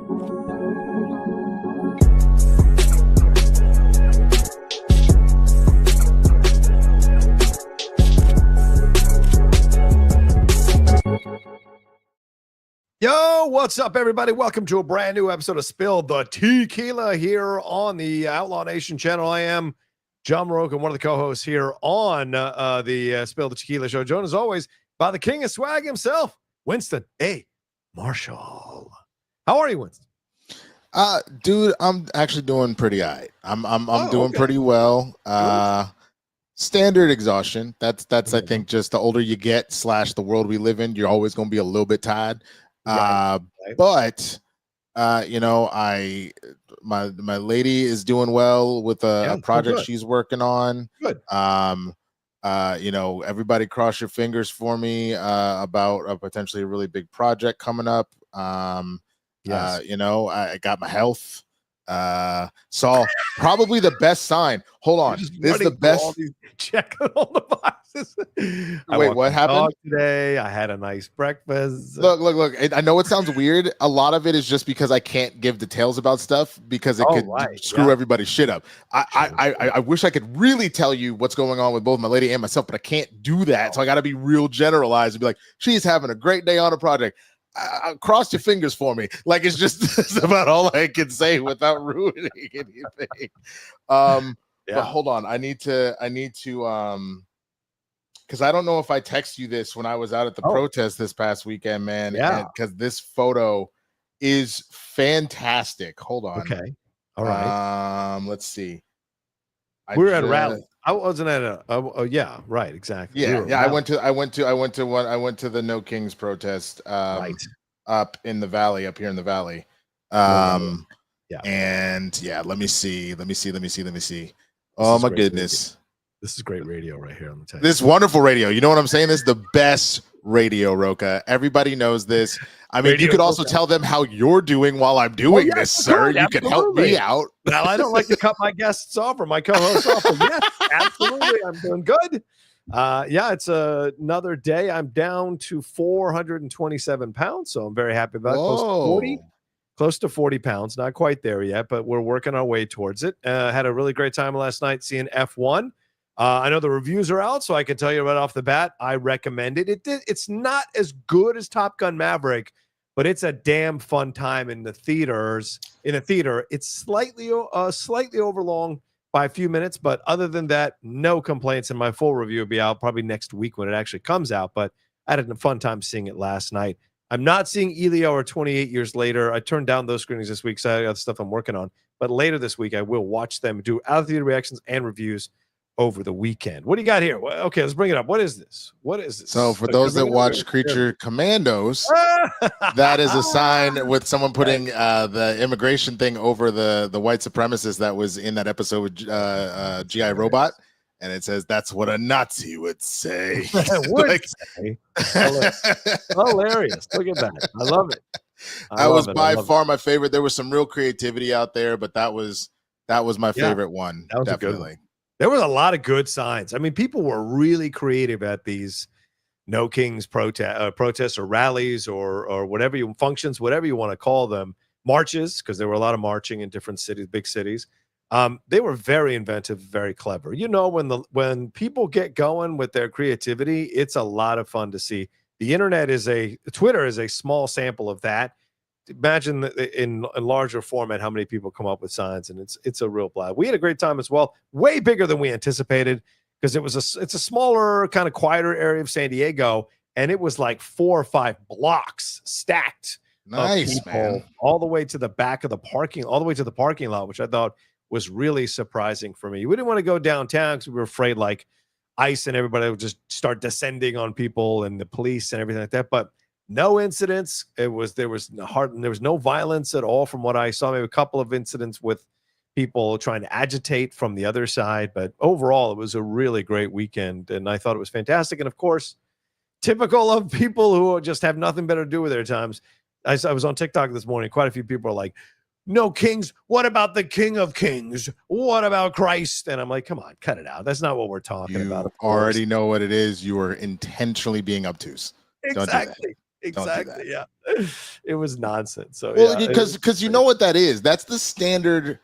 Yo, what's up, everybody? Welcome to a brand new episode of Spill the Tequila here on the Outlaw Nation channel. I am John Rocha, one of the co-hosts here on the Spill the Tequila show. Joined, as always, by the king of swag himself, Winston. Hey, Marshall. How are you, Winston? Dude, I'm actually doing pretty all right. I'm doing pretty well. Standard exhaustion. That's I think just the older you get / the world we live in, you're always going to be a little bit tired. Right. But you know, my lady is doing well with a project she's working on. Good. You know, everybody cross your fingers for me about a potentially really big project coming up. You know, I got my health. So probably the best sign. Hold on, this is the best. Checking all the boxes. Wait, what happened today? I had a nice breakfast. Look. I know it sounds weird. A lot of it is just because I can't give details about stuff because it could screw everybody's shit up. I wish I could really tell you what's going on with both my lady and myself, but I can't do that. So I got to be real generalized and be like, she's having a great day on a project. Cross your fingers for me. Like it's just about all I can say without ruining anything. But hold on, I need to because I don't know if I text you this when I was out at the protest this past weekend, man. Because this photo is fantastic. Hold on. Okay. All right. Let's see. We're at Rallies. I wasn't at a. Yeah. Right. Exactly. Yeah. I went to the No Kings protest. Up in the valley, up here in the valley. And let me see. Oh my goodness. This is great radio right here. On the this wonderful radio. You know what I'm saying? This is the best radio, Rocha. Everybody knows this. I mean, you could also tell them how you're doing while I'm doing this, sir. You can help me out. Now, I don't like to cut my guests off or my co-hosts off. But yes, absolutely. I'm doing good. It's another day. I'm down to 427 pounds. So I'm very happy about it. Close to 40 pounds. Not quite there yet, but we're working our way towards it. Had a really great time last night seeing F1. I know the reviews are out, so I can tell you right off the bat, I recommend it. It's not as good as Top Gun Maverick, but it's a damn fun time in the theaters. In a theater, it's slightly overlong by a few minutes, but other than that, no complaints. And my full review will be out probably next week when it actually comes out. But I had a fun time seeing it last night. I'm not seeing Elio or 28 Years Later. I turned down those screenings this week, so I got stuff I'm working on. But later this week, I will watch them, do out-of-theater reactions and reviews over the weekend. What do you got here? Okay, let's bring it up. What is this? So for those that watch Creature Commandos, that is a sign with someone putting the immigration thing over the white supremacist that was in that episode with G.I. Robot. And it says, that's what a Nazi would say. Say. Hilarious. Look at that. I love it. That was by far my favorite. There was some real creativity out there, but that was my favorite one. That was definitely. There was a lot of good signs. I mean, people were really creative at these No Kings protests or rallies or whatever functions, whatever you want to call them, marches, because there were a lot of marching in different cities, big cities. They were very inventive, very clever. You know, when people get going with their creativity, it's a lot of fun to see. Twitter is a small sample of that. Imagine in a larger format how many people come up with signs, and it's a real blast. We had a great time as well, way bigger than we anticipated, because it's a smaller, kind of quieter area of San Diego, and it was like 4 or 5 blocks stacked. Nice, man. All the way to the back of the parking lot, which I thought was really surprising for me. We didn't want to go downtown because we were afraid like ICE and everybody would just start descending on people and the police and everything like that. But no incidents. There was no violence at all from what I saw. Maybe a couple of incidents with people trying to agitate from the other side. But overall, it was a really great weekend, and I thought it was fantastic. And of course, typical of people who just have nothing better to do with their times. I was on TikTok this morning. Quite a few people are like, no kings. What about the King of Kings? What about Christ? And I'm like, come on, cut it out. That's not what we're talking about. You already know what it is. You are intentionally being obtuse. Exactly. Exactly. Yeah. It was nonsense. So Well, yeah, because you know what that is. That's the standard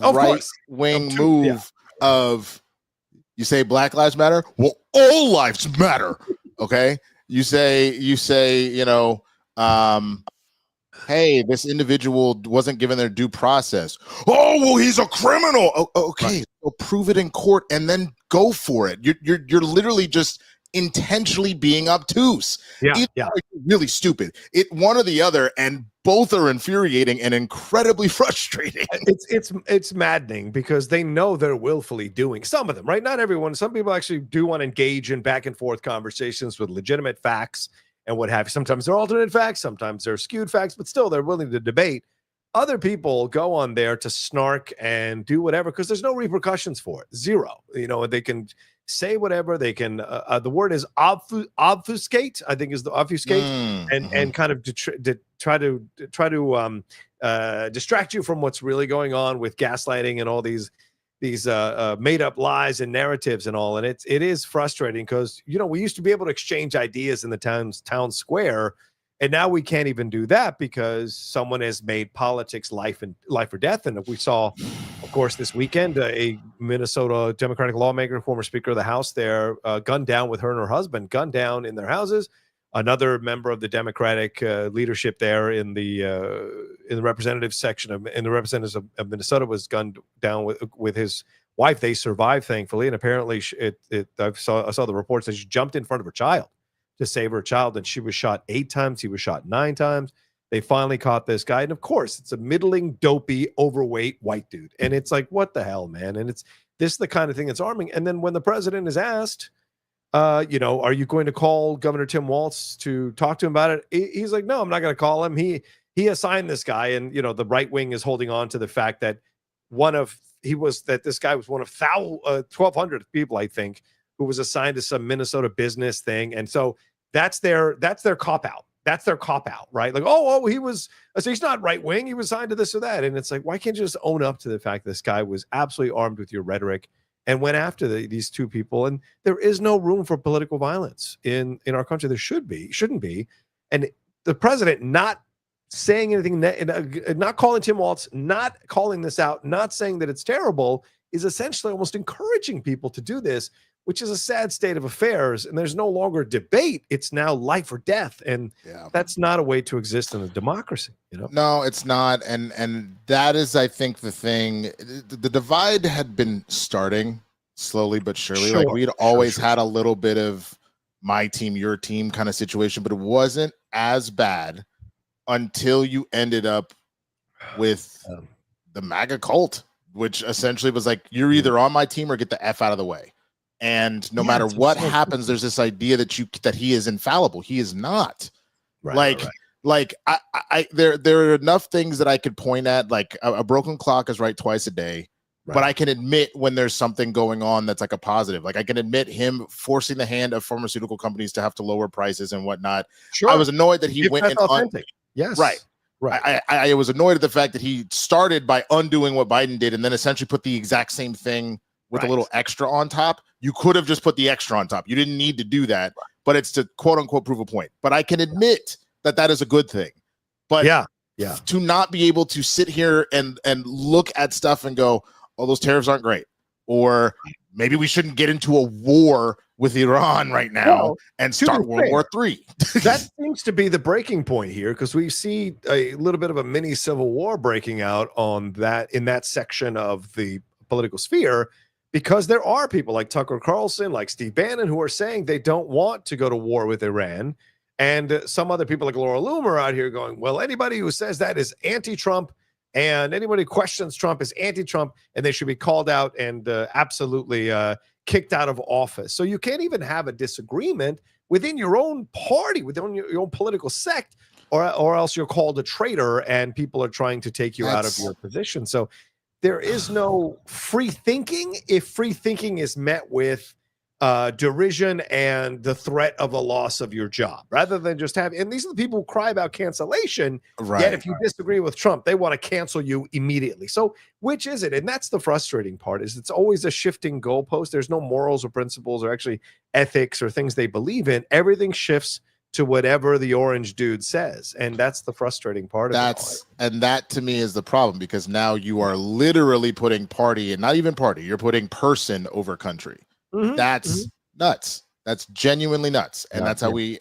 of right course. wing move of you say Black Lives Matter. Well, all lives matter. Okay. You say, hey, this individual wasn't given their due process. Oh, well, he's a criminal. Okay, Right. so prove it in court and then go for it. You're literally just intentionally being obtuse. Either way, you're really stupid. One or the other, and both are infuriating and incredibly frustrating. It's maddening because they know they're willfully doing some of them, right? Not everyone. Some people actually do want to engage in back and forth conversations with legitimate facts and what have you. Sometimes they're alternate facts, sometimes they're skewed facts, but still they're willing to debate. Other people go on there to snark and do whatever because there's no repercussions for it. Zero. They can say whatever. They can. The word is obfuscate. I think is the obfuscate, and kind of try to distract you from what's really going on with gaslighting and all these made up lies and narratives and all. And it is frustrating because we used to be able to exchange ideas in the town square. And now we can't even do that because someone has made politics life or death. And we saw, of course, this weekend, a Minnesota Democratic lawmaker, former Speaker of the House there, gunned down with her and her husband, gunned down in their houses. Another member of the Democratic leadership there in the representative section in the representatives of Minnesota was gunned down with his wife. They survived, thankfully. And apparently I saw the reports that she jumped in front of her child to save her child, and she was shot 8 times. He was shot 9 times. They finally caught this guy. And of course, it's a middling, dopey, overweight white dude. And it's like, what the hell, man? And this is the kind of thing that's arming. And then when the president is asked, are you going to call Governor Tim Walz to talk to him about it? He's like, no, I'm not going to call him. He assigned this guy. And, the right wing is holding on to the fact that this guy was one of 1,200 people, I think, who was assigned to some Minnesota business thing. And so that's their cop out. That's their cop out, right? Like, so he's not right wing. He was assigned to this or that. And it's like, why can't you just own up to the fact this guy was absolutely armed with your rhetoric and went after these two people? And there is no room for political violence in our country. There shouldn't be. And the president not saying anything, not calling Tim Walz, not calling this out, not saying that it's terrible, is essentially almost encouraging people to do this, which is a sad state of affairs. And there's no longer debate. It's now life or death. And that's not a way to exist in a democracy. No, it's not. And that is, I think, the thing. The divide had been starting slowly but surely. Like we'd always had a little bit of my team, your team kind of situation, but it wasn't as bad until you ended up with the MAGA cult, which essentially was like, you're either on my team or get the F out of the way. And no matter what happens, there's this idea that he is infallible. He is not. Right. There are enough things that I could point at. Like a broken clock is right twice a day. Right. But I can admit when there's something going on that's like a positive. Like I can admit him forcing the hand of pharmaceutical companies to have to lower prices and whatnot. Sure. I was annoyed that he went and authentic. Yes. Right. I was annoyed at the fact that he started by undoing what Biden did and then essentially put the exact same thing with a little extra on top. You could have just put the extra on top. You didn't need to do that, but it's to quote unquote prove a point. But I can admit that is a good thing. But to not be able to sit here and look at stuff and go, oh, those tariffs aren't great. Or maybe we shouldn't get into a war with Iran right now and start World War III. That seems to be the breaking point here, because we see a little bit of a mini civil war breaking out in that section of the political sphere, because there are people like Tucker Carlson, like Steve Bannon, who are saying they don't want to go to war with Iran. And some other people like Laura Loomer are out here going, well, anybody who says that is anti-Trump, and anybody who questions Trump is anti-Trump, and they should be called out and absolutely kicked out of office. So you can't even have a disagreement within your own party, within your own political sect, or else you're called a traitor and people are trying to take you out of your position. So there is no free thinking if free thinking is met with derision and the threat of a loss of your job, rather than just have. And these are the people who cry about cancellation. Right. Yet if you disagree with Trump, they want to cancel you immediately. So which is it? And that's the frustrating part, is it's always a shifting goalpost. There's no morals or principles or actually ethics or things they believe in. Everything shifts to whatever the orange dude says. And that's the frustrating part of it. And that to me is the problem, because now you are literally putting party, and not even party, you're putting person over country. That's nuts. That's genuinely nuts. And that's how we,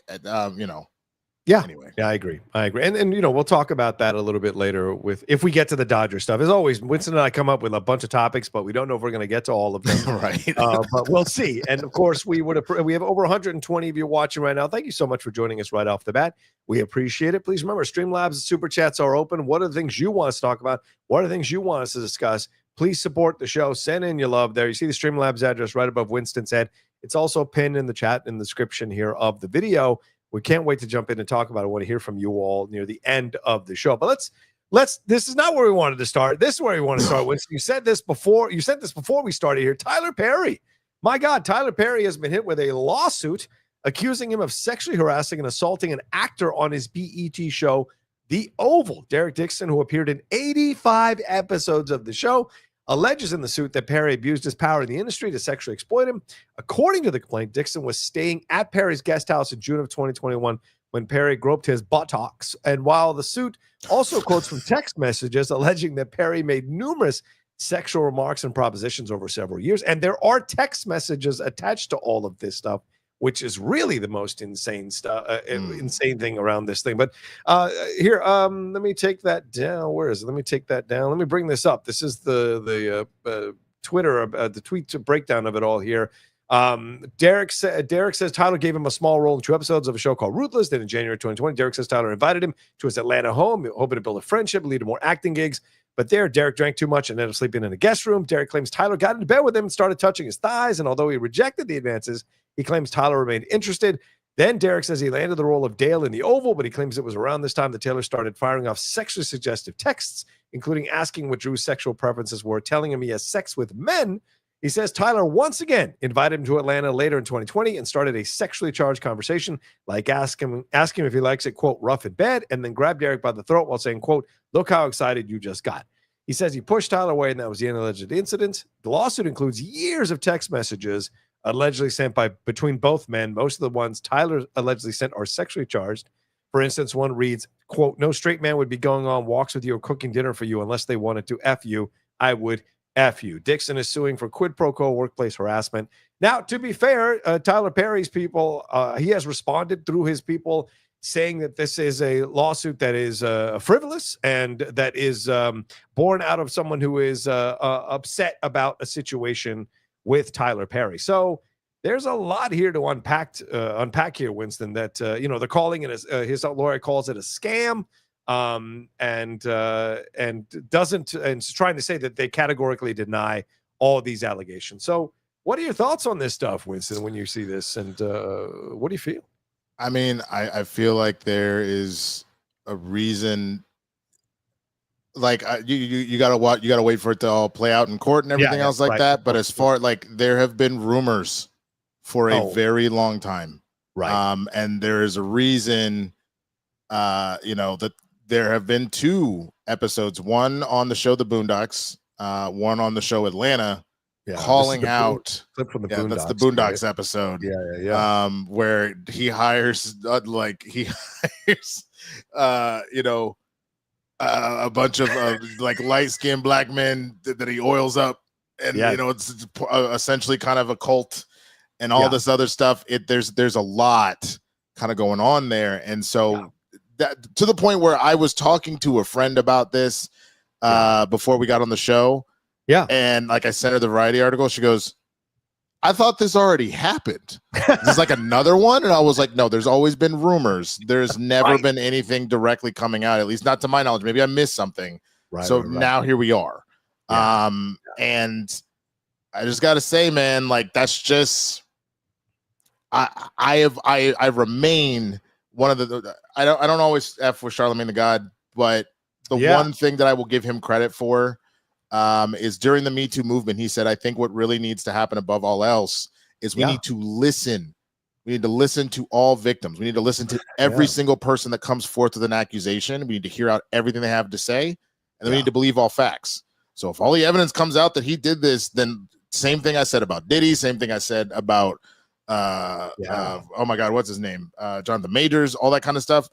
Anyway. Yeah, I agree. And we'll talk about that a little bit later if we get to the Dodger stuff. As always, Winston and I come up with a bunch of topics, but we don't know if we're going to get to all of them. Right. But we'll see. And of course, we have over 120 of you watching right now. Thank you so much for joining us right off the bat. We appreciate it. Please remember, Streamlabs Super Chats are open. What are the things you want us to talk about? What are the things you want us to discuss? Please support the show. Send in your love there. You see the Streamlabs address right above Winston's head. It's also pinned in the chat in the description here of the video. We can't wait to jump in and talk about it. I want to hear from you all near the end of the show. But let's this is not where we wanted to start. This is where we want to start. Winston, you said this before we started here. Tyler Perry. My God, Tyler Perry has been hit with a lawsuit accusing him of sexually harassing and assaulting an actor on his BET show, The Oval. Derek Dixon, who appeared in 85 episodes of the show, alleges in the suit that Perry abused his power in the industry to sexually exploit him. According to the complaint, Dixon was staying at Perry's guest house in June of 2021 when Perry groped his buttocks. And while the suit also quotes from text messages alleging that Perry made numerous sexual remarks and propositions over several years, and there are text messages attached to all of this stuff, which is really the most insane stuff, insane thing around this thing. But here, let me take that down. Where is it? Let me take that down. Let me bring this up. This is the Twitter, the tweet breakdown of it all here. Derek says Tyler gave him a small role in 2 episodes of a show called Ruthless. Then in January 2020, Derek says Tyler invited him to his Atlanta home, hoping to build a friendship, lead to more acting gigs. But there, Derek drank too much and ended up sleeping in a guest room. Derek claims Tyler got into bed with him and started touching his thighs. And although he rejected the advances, he claims Tyler remained interested. Then Derek says he landed the role of Dale in The Oval, but he claims it was around this time that Taylor started firing off sexually suggestive texts, including asking what Drew's sexual preferences were, telling him he has sex with men. He says Tyler once again invited him to Atlanta later in 2020 and started a sexually charged conversation, like ask him if he likes it, quote, rough in bed, and then grabbed Derek by the throat while saying, quote, look how excited you just got. He says he pushed Tyler away, and that was the end of the alleged incident. The lawsuit includes years of text messages allegedly sent between both men. Most of the ones Tyler allegedly sent are sexually charged. For instance, one reads, quote, no straight man would be going on walks with you or cooking dinner for you unless they wanted to F you. I would F you. Dixon is suing for quid pro quo workplace harassment. Now, to be fair, Tyler Perry's people, he has responded through his people saying that this is a lawsuit that is frivolous and that is born out of someone who is upset about a situation with Tyler Perry. So there's a lot here to unpack here, Winston, that, they're calling it, his lawyer calls it a scam, and is trying to say that they categorically deny all of these allegations. So what are your thoughts on this stuff, Winston, when you see this, and what do you feel? I mean, I feel like there is a reason. Like you gotta wait for it to all play out in court and everything else like that. But as far like there have been rumors for a very long time, right? And there is a reason, that there have been 2 episodes, one on the show The Boondocks, one on the show Atlanta. Calling out clip from the Boondocks, that's the Boondocks episode. Where he hires a bunch of like light-skinned black men that he oils up, and it's essentially kind of a cult and all this other stuff. There's a lot kind of going on there, and so that to the point where I was talking to a friend about this before we got on the show. Yeah. And like I sent her the Variety article, she goes, I thought this already happened. This is like another one. And I was like, no, there's always been rumors. There's never been anything directly coming out, at least not to my knowledge. Maybe I missed something. Now here we are. And I just got to say, man, like, that's just, I remain one of the, I don't always F with Charlemagne the God, but the one thing that I will give him credit for is during the Me Too movement, he said, I think what really needs to happen above all else is we need to listen. We need to listen to all victims. We need to listen to every single person that comes forth with an accusation. We need to hear out everything they have to say, and then we need to believe all facts. So if all the evidence comes out that he did this, then same thing I said about Diddy, same thing I said about oh my God, what's his name? Jonathan Majors, all that kind of stuff.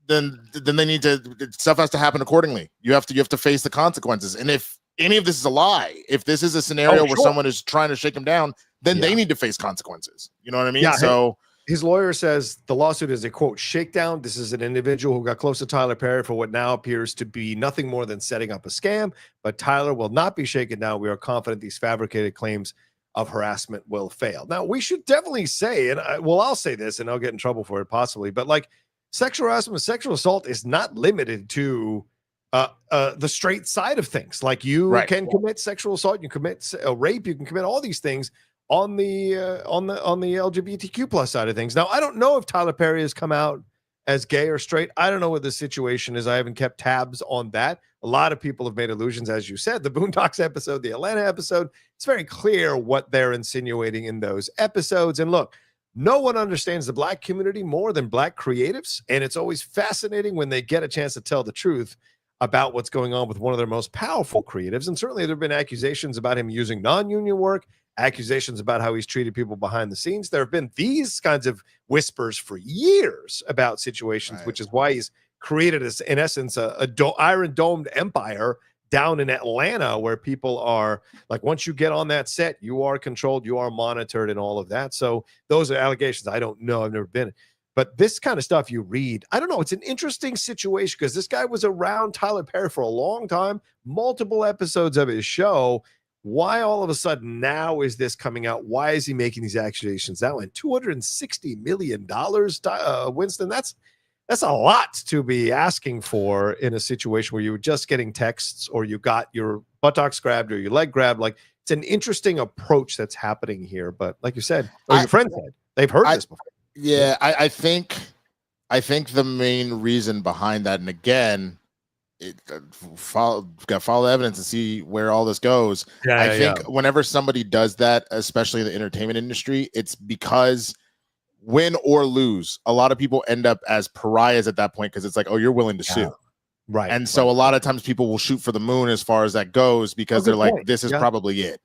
Then they need to, stuff has to happen accordingly. You have to face the consequences. And if any of this is a lie, if this is a scenario where someone is trying to shake him down, then they need to face consequences. You know what I mean? Yeah, so his lawyer says the lawsuit is a quote shakedown. This is an individual who got close to Tyler Perry for what now appears to be nothing more than setting up a scam, but Tyler will not be shaken down. We are confident these fabricated claims of harassment will fail. Now, we should definitely say, and I'll say this and I'll get in trouble for it possibly, but like sexual harassment, sexual assault is not limited to the straight side of things. Like you can commit sexual assault, you can commit rape, you can commit all these things on the LGBTQ plus side of things. Now, I don't know if Tyler Perry has come out as gay or straight. I don't know what the situation is. I haven't kept tabs on that. A lot of people have made allusions, as you said, the Boondocks episode, the Atlanta episode. It's very clear what they're insinuating in those episodes. And look, no one understands the Black community more than Black creatives. And it's always fascinating when they get a chance to tell the truth about what's going on with one of their most powerful creatives. And certainly there have been accusations about him using non-union work, accusations about how he's treated people behind the scenes. There have been these kinds of whispers for years about situations, which is why he's created, in essence, a iron-domed empire down in Atlanta where people are like, once you get on that set, you are controlled, you are monitored and all of that. So those are allegations. I don't know. I've never been. But this kind of stuff you read, I don't know. It's an interesting situation because this guy was around Tyler Perry for a long time, multiple episodes of his show. Why all of a sudden now is this coming out? Why is he making these accusations? That went $260 million, Winston. That's a lot to be asking for in a situation where you were just getting texts or you got your buttocks grabbed or your leg grabbed. Like, it's an interesting approach that's happening here. But like you said, or your friend said, they've heard this before. Yeah, I think the main reason behind that, and again, got to follow the evidence and see where all this goes. I think whenever somebody does that, especially in the entertainment industry, it's because win or lose, a lot of people end up as pariahs at that point because it's like, oh, you're willing to sue. Right. And so a lot of times people will shoot for the moon as far as that goes because they're like, this is probably it.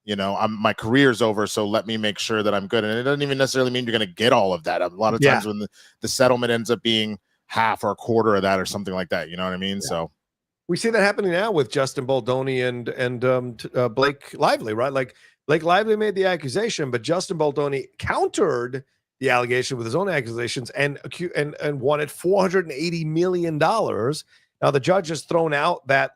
You know, my career's over, so let me make sure that I'm good. And it doesn't even necessarily mean you're going to get all of that. A lot of times when the settlement ends up being half or a quarter of that or something like that, you know what I mean? So we see that happening now with Justin Baldoni and Blake Lively, right? Like Blake Lively made the accusation, but Justin Baldoni countered the allegation with his own accusations and wanted $480 million. Now the judge has thrown out that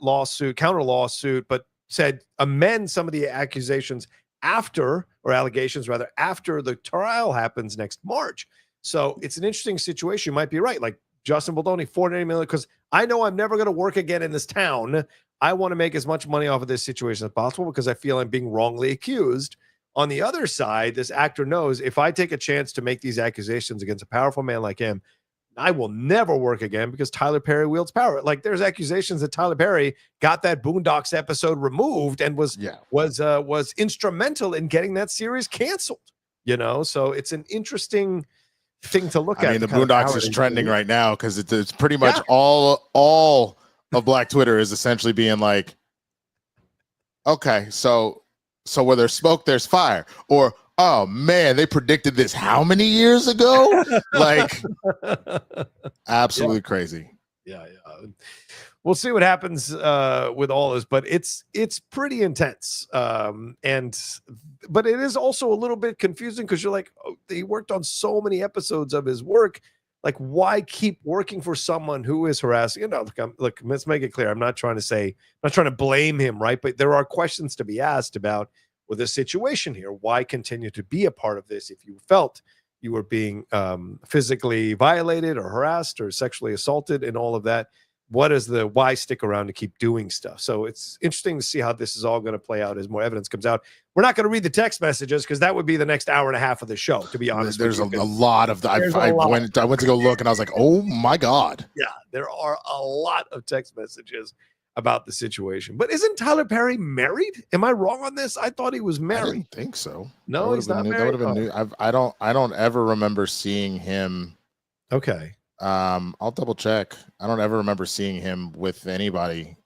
counter lawsuit, but said amend some of the accusations after the trial happens next March. So it's an interesting situation. You might be right. Like Justin Baldoni, $480 million, because I know I'm never going to work again in this town. I want to make as much money off of this situation as possible because I feel I'm being wrongly accused. On the other side, this actor knows if I take a chance to make these accusations against a powerful man like him, I will never work again because Tyler Perry wields power. Like there's accusations that Tyler Perry got that Boondocks episode removed and was instrumental in getting that series canceled. You know, so it's an interesting thing to look at. I mean, the Boondocks is trending right now because it's pretty much all of Black Twitter is essentially being like, okay, so where there's smoke, there's fire, or oh man, they predicted this how many years ago? Like, absolutely crazy. Yeah. We'll see what happens with all this, but it's pretty intense. But it is also a little bit confusing because you're like, oh, he worked on so many episodes of his work. Like, why keep working for someone who is harassing? You know, look, let's make it clear. I'm not trying to blame him, right? But there are questions to be asked about with the situation here. Why continue to be a part of this if you felt you were being physically violated or harassed or sexually assaulted and all of that? Why stick around to keep doing stuff? So it's interesting to see how this is all going to play out as more evidence comes out. We're not going to read the text messages because that would be the next hour and a half of the show, to be honest. There's a lot of I went to go look and I was like, oh my God. Yeah, there are a lot of text messages about the situation. But isn't Tyler Perry married? Am I wrong on this? I thought he was married. I didn't think so. No, he's not married. That would have been new. I don't ever remember seeing him. Okay. I'll double check. I don't ever remember seeing him with anybody.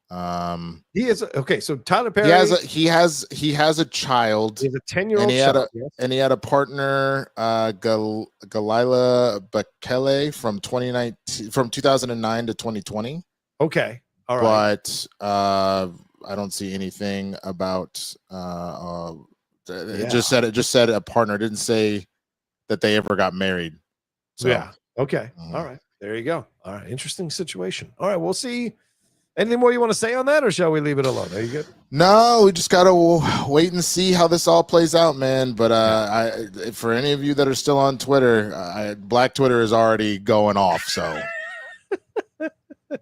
He is okay. So Tyler Perry, he has a child. He has a 10-year-old child, yes. and he had a partner, Galila Bakele from 2009 to 2020. Okay, all right. But I don't see anything about. It just said a partner. It didn't say that they ever got married. So, yeah. Okay. All right. There you go. All right. Interesting situation. All right. We'll see. Anything more you want to say on that, or shall we leave it alone? Are you good? No, we just gotta wait and see how this all plays out, man. But for any of you that are still on Twitter, Black Twitter is already going off. So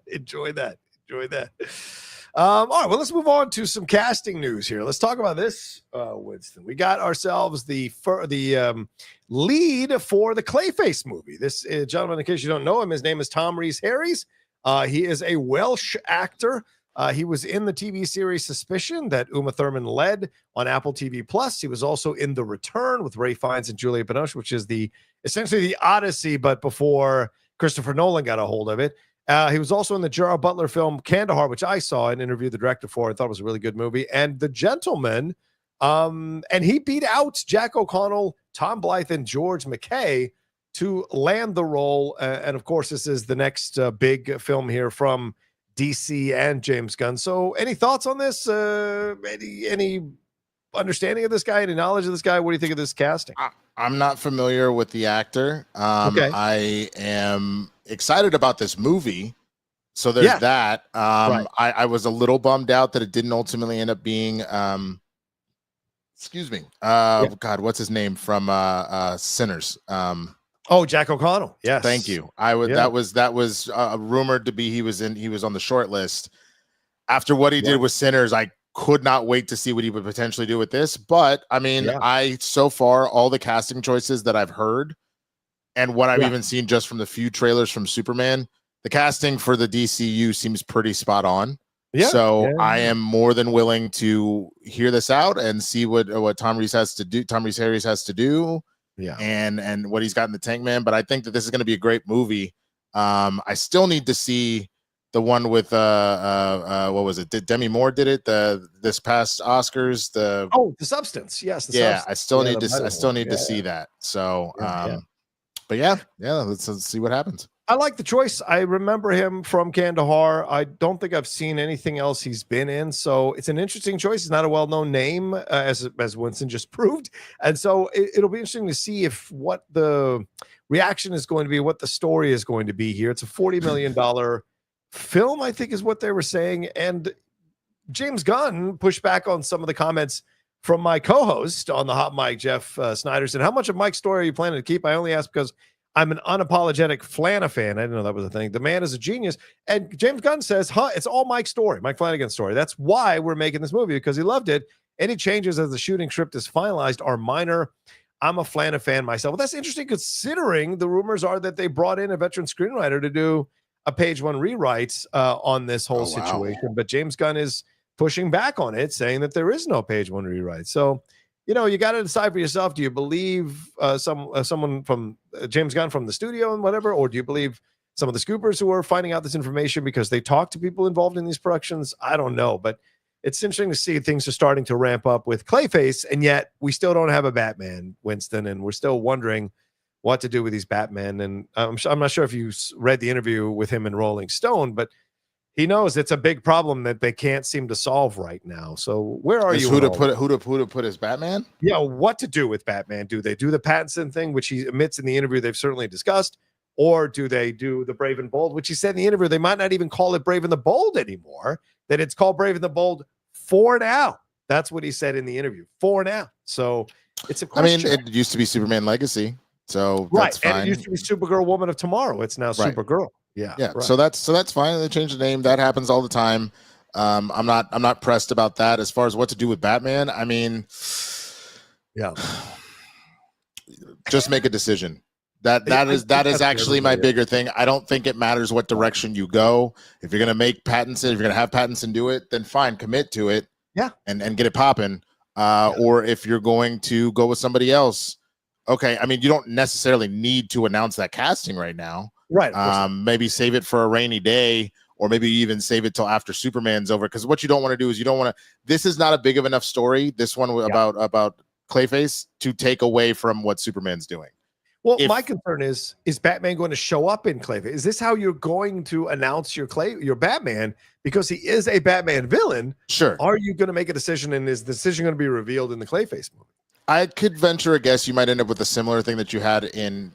enjoy that. All right. Well, let's move on to some casting news here. Let's talk about this, Winston. We got ourselves the lead for the Clayface movie. This gentleman, in case you don't know him, his name is Tom Rhys Harries. He is a Welsh actor. He was in the TV series Suspicion that Uma Thurman led on Apple TV Plus. He was also in The Return with Ralph Fiennes and Juliette Binoche, which is essentially the Odyssey, but before Christopher Nolan got a hold of it. He was also in the Gerard Butler film Kandahar, which I saw and interviewed the director for. I thought it was a really good movie. And The Gentleman, and he beat out Jack O'Connell, Tom Blythe, and George McKay to land the role. And of course, this is the next big film here from DC and James Gunn. So any thoughts on this? Any understanding of this guy? Any knowledge of this guy? What do you think of this casting? I'm not familiar with the actor. Okay. I am excited about this movie. So there's that. Right. I was a little bummed out that it didn't ultimately end up being excuse me. God, what's his name from Sinners? Jack O'Connell. Yes. Thank you. That was rumored to be he was on the short list. After what he did with Sinners, I could not wait to see what he would potentially do with this. But I mean, so far all the casting choices that I've heard and what I've even seen just from the few trailers from Superman, the casting for the DCU seems pretty spot on. I am more than willing to hear this out and see what Tom Rhys Harries has to do. Yeah, and what he's got in the tank, man. But I think that this is going to be a great movie. I still need to see the one with what was it? Demi Moore did it this past Oscars. The Substance. Yes. The Substance. I still need to see that. So, but let's see what happens. I like the choice. I remember him from Kandahar. I don't think I've seen anything else he's been in. So it's an interesting choice. It's not a well-known name, as Winston just proved. And so it'll be interesting to see what the reaction is going to be, what the story is going to be here. It's a $40 million film, I think is what they were saying. And James Gunn pushed back on some of the comments from my co-host on the Hot Mic, Jeff Snyder, said, how much of Mike's story are you planning to keep? I only asked because I'm an unapologetic Flana fan. I didn't know that was a thing. The man is a genius. And James Gunn says, it's all Mike's story, Mike Flanagan's story. That's why we're making this movie, because he loved it. Any changes as the shooting script is finalized are minor. I'm a Flana fan myself. Well, that's interesting considering the rumors are that they brought in a veteran screenwriter to do a page one rewrite on this whole situation. Wow. But James Gunn is pushing back on it, saying that there is no page one rewrite. So, you got to decide for yourself. Do you believe someone from James Gunn from the studio and whatever, or do you believe some of the scoopers who are finding out this information because they talk to people involved in these productions? I don't know, but it's interesting to see things are starting to ramp up with Clayface, and yet we still don't have a Batman, Winston, and we're still wondering what to do with these Batman. And I'm not sure if you read the interview with him in Rolling Stone, but he knows it's a big problem that they can't seem to solve right now. So where are you? Who to put as Batman? Yeah, what to do with Batman? Do they do the Pattinson thing, which he admits in the interview they've certainly discussed, or do they do the Brave and Bold, which he said in the interview they might not even call it Brave and the Bold anymore, that it's called Brave and the Bold for now. That's what he said in the interview, for now. So it's a question. I mean, it used to be Superman Legacy, so that's fine. And it used to be Supergirl Woman of Tomorrow. It's now Supergirl. Yeah. Right. So that's fine. They change the name. That happens all the time. I'm not pressed about that. As far as what to do with Batman, I mean, just make a decision. That is actually my bigger thing. I don't think it matters what direction you go. If you're gonna make Pattinson, if you're gonna have Pattinson do it, then fine, commit to it. Yeah. And get it popping. Or if you're going to go with somebody else, okay. I mean, you don't necessarily need to announce that casting right now. Right. Maybe save it for a rainy day, or maybe you even save it till after Superman's over. Because what you don't want to do is you don't want to. This is not a big of enough story. This one about Clayface to take away from what Superman's doing. Well, my concern is Batman going to show up in Clayface? Is this how you're going to announce your Batman? Because he is a Batman villain. Sure. Are you going to make a decision, and is the decision going to be revealed in the Clayface movie? I could venture a guess you might end up with a similar thing that you had in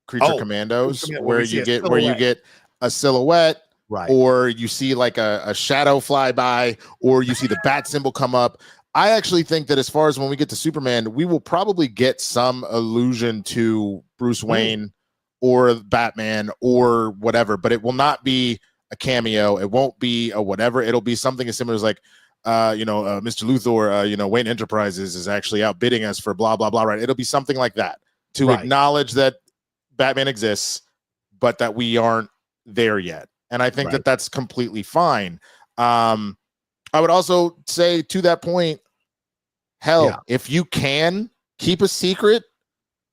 Creature Commandos, where you get a silhouette, right, or you see like a shadow fly by, or you see the bat symbol come up. I actually think that as far as when we get to Superman, we will probably get some allusion to Bruce Wayne or Batman or whatever, but it will not be a cameo. It won't be a whatever. It'll be something as similar as like, Mr. Luthor, Wayne Enterprises is actually outbidding us for blah, blah, blah, right? It'll be something like that to acknowledge that Batman exists, but that we aren't there yet. And I think that that's completely fine. I would also say to that point, hell, if you can keep a secret,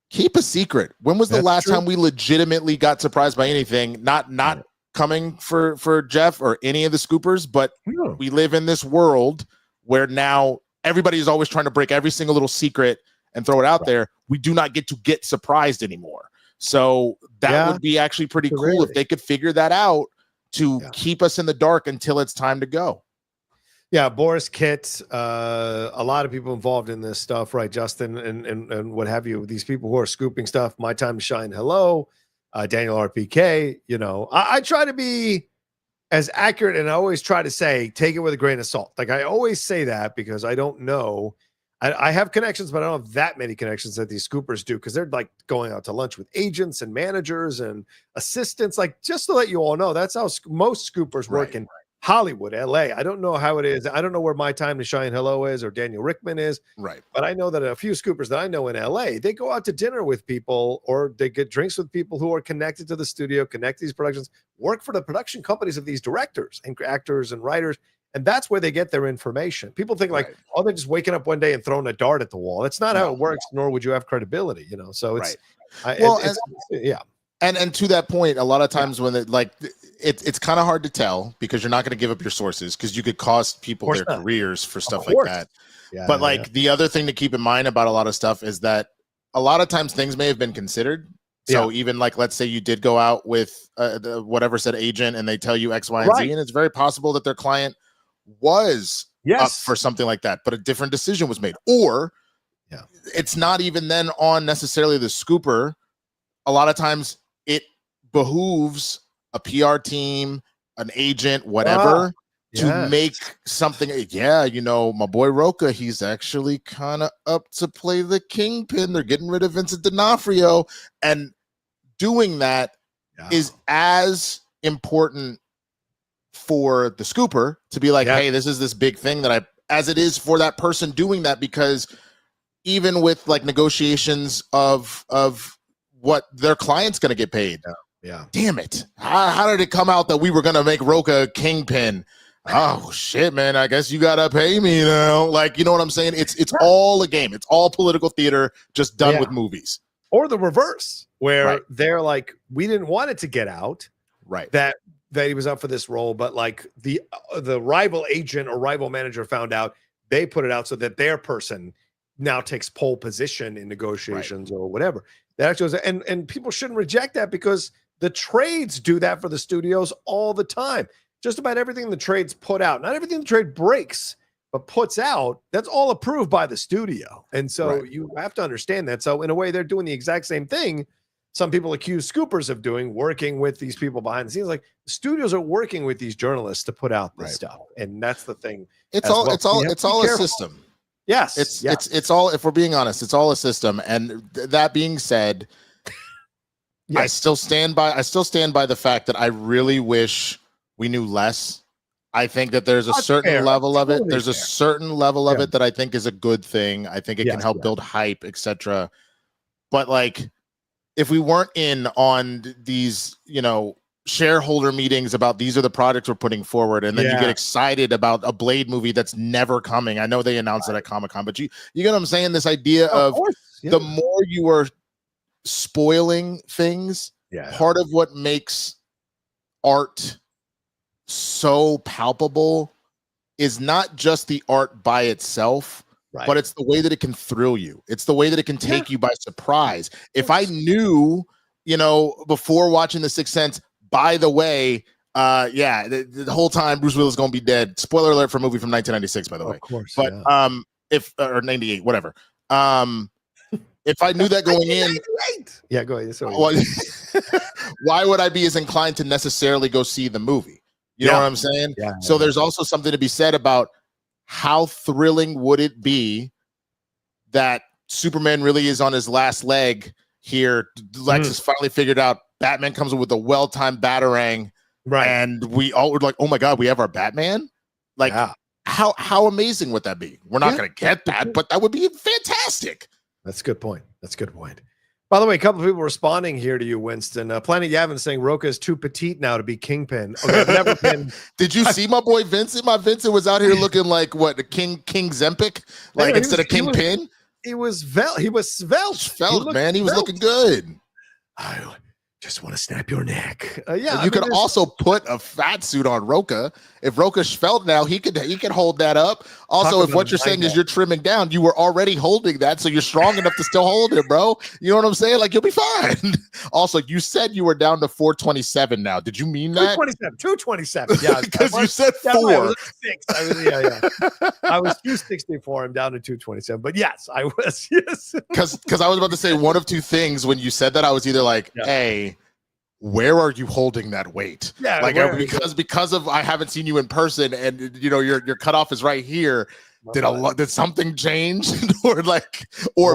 keep a secret. When was the last time we legitimately got surprised by anything? Not coming for Jeff or any of the scoopers, but we live in this world where now everybody is always trying to break every single little secret and throw it out there. We do not get surprised anymore. So that would be actually pretty cool if they could figure that out to keep us in the dark until it's time to go. Yeah, Boris Kit, a lot of people involved in this stuff, right, Justin, and what have you. These people who are scooping stuff, My Time to Shine, hello, Daniel RPK. I try to be as accurate, and I always try to say, take it with a grain of salt. Like I always say that because I don't know. I have connections, but I don't have that many connections that these scoopers do, because they're like going out to lunch with agents and managers and assistants. Like, just to let you all know, that's how most scoopers work in Hollywood, LA. I don't know how it is. I don't know where My Time to Shine Hello is or Daniel Rickman is. Right. But I know that a few scoopers that I know in LA, they go out to dinner with people, or they get drinks with people who are connected to the studio, connect to these productions, work for the production companies of these directors and actors and writers. And that's where they get their information. People think like, oh, they're just waking up one day and throwing a dart at the wall. That's not how it works, nor would you have credibility, So it's, And to that point, a lot of times when it's kind of hard to tell, because you're not going to give up your sources, because you could cost people their careers for stuff like that. But the other thing to keep in mind about a lot of stuff is that a lot of times things may have been considered. So even like, let's say you did go out with whatever said agent and they tell you X, Y, and Z, and it's very possible that their client was up for something like that, but a different decision was made. Or it's not even then on necessarily the scooper. A lot of times it behooves a PR team, an agent, whatever, to make something. My boy Rocha, he's actually kind of up to play the Kingpin. They're getting rid of Vincent D'Onofrio, and doing that is as important for the scooper to be like, hey, this is this big thing that as it is for that person doing that, because even with like negotiations of what their client's going to get paid. Damn it. How did it come out that we were going to make Rocha Kingpin? Oh shit, man. I guess you got to pay me now. Like, you know what I'm saying? It's all a game. It's all political theater, just done with movies. Or the reverse, where they're like, we didn't want it to get out. That he was up for this role, but like the rival agent or rival manager found out, they put it out so that their person now takes pole position in negotiations or whatever. That actually was, and people shouldn't reject that, because the trades do that for the studios all the time. Just about everything the trades put out, not everything the trade breaks, but puts out, that's all approved by the studio. And so you have to understand that. So in a way, they're doing the exact same thing some people accuse scoopers of doing, working with these people behind the scenes. Like, the studios are working with these journalists to put out this stuff, and that's the thing. It's all a system. Yes, it's all, if we're being honest, it's all a system. And that being said, I still stand by the fact that I really wish we knew less. I think that there's a certain level of it. There's a certain level of it that I think is a good thing. I think it can help build hype, etc. But like, if we weren't in on these, shareholder meetings about these are the projects we're putting forward, and then you get excited about a Blade movie that's never coming. I know they announced it at Comic-Con, but you get what I'm saying? This idea of the more you are spoiling things, part of what makes art so palpable is not just the art by itself, but it's the way that it can thrill you. It's the way that it can take you by surprise. If I knew, before watching The Sixth Sense, by the way, the whole time Bruce Willis is going to be dead. Spoiler alert for a movie from 1996, by the way. Of course. But or 98, whatever. If I knew that going in, yeah, go ahead. Why would I be as inclined to necessarily go see the movie? You know what I'm saying? Yeah, so there's also something to be said about how thrilling would it be that Superman really is on his last leg here. Lex has finally figured out Batman comes in with a well-timed batarang, and we all were like, "Oh my God, we have our Batman!" Like, how amazing would that be? We're not going to get that, but that would be fantastic. That's a good point. By the way, a couple of people responding here to you, Winston. Planet Yavin saying Rocha is too petite now to be Kingpin. Okay, never been. Did you see my boy Vincent? My Vincent was out here looking like what, the King Zempic, like instead of Kingpin. He was svelte. He was man. He was looking good. I just want to snap your neck. You could also put a fat suit on Rocha. If Rocha's svelte now, he could hold that up. Also, if what you're saying is you're trimming down, you were already holding that, so you're strong enough to still hold it, bro. You know what I'm saying? Like, you'll be fine. Also, you said you were down to 427 now. Did you mean that? 227. Yeah, because you said 4. I was 6. I was 264. I'm down to 227. But yes, I was. Yes. Because I was about to say one of two things when you said that. I was either like, hey, where are you holding that weight? Yeah, like because of I haven't seen you in person, and your cutoff is right here. Did something change, or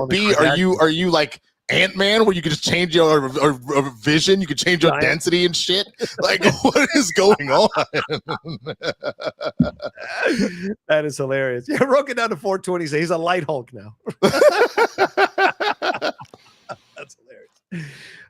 B, are you like Ant-Man, where you could just change your vision, you could change your density and shit? Like, what is going on? That is hilarious. Yeah, Rocha down to 420. He's a light Hulk now. That's hilarious.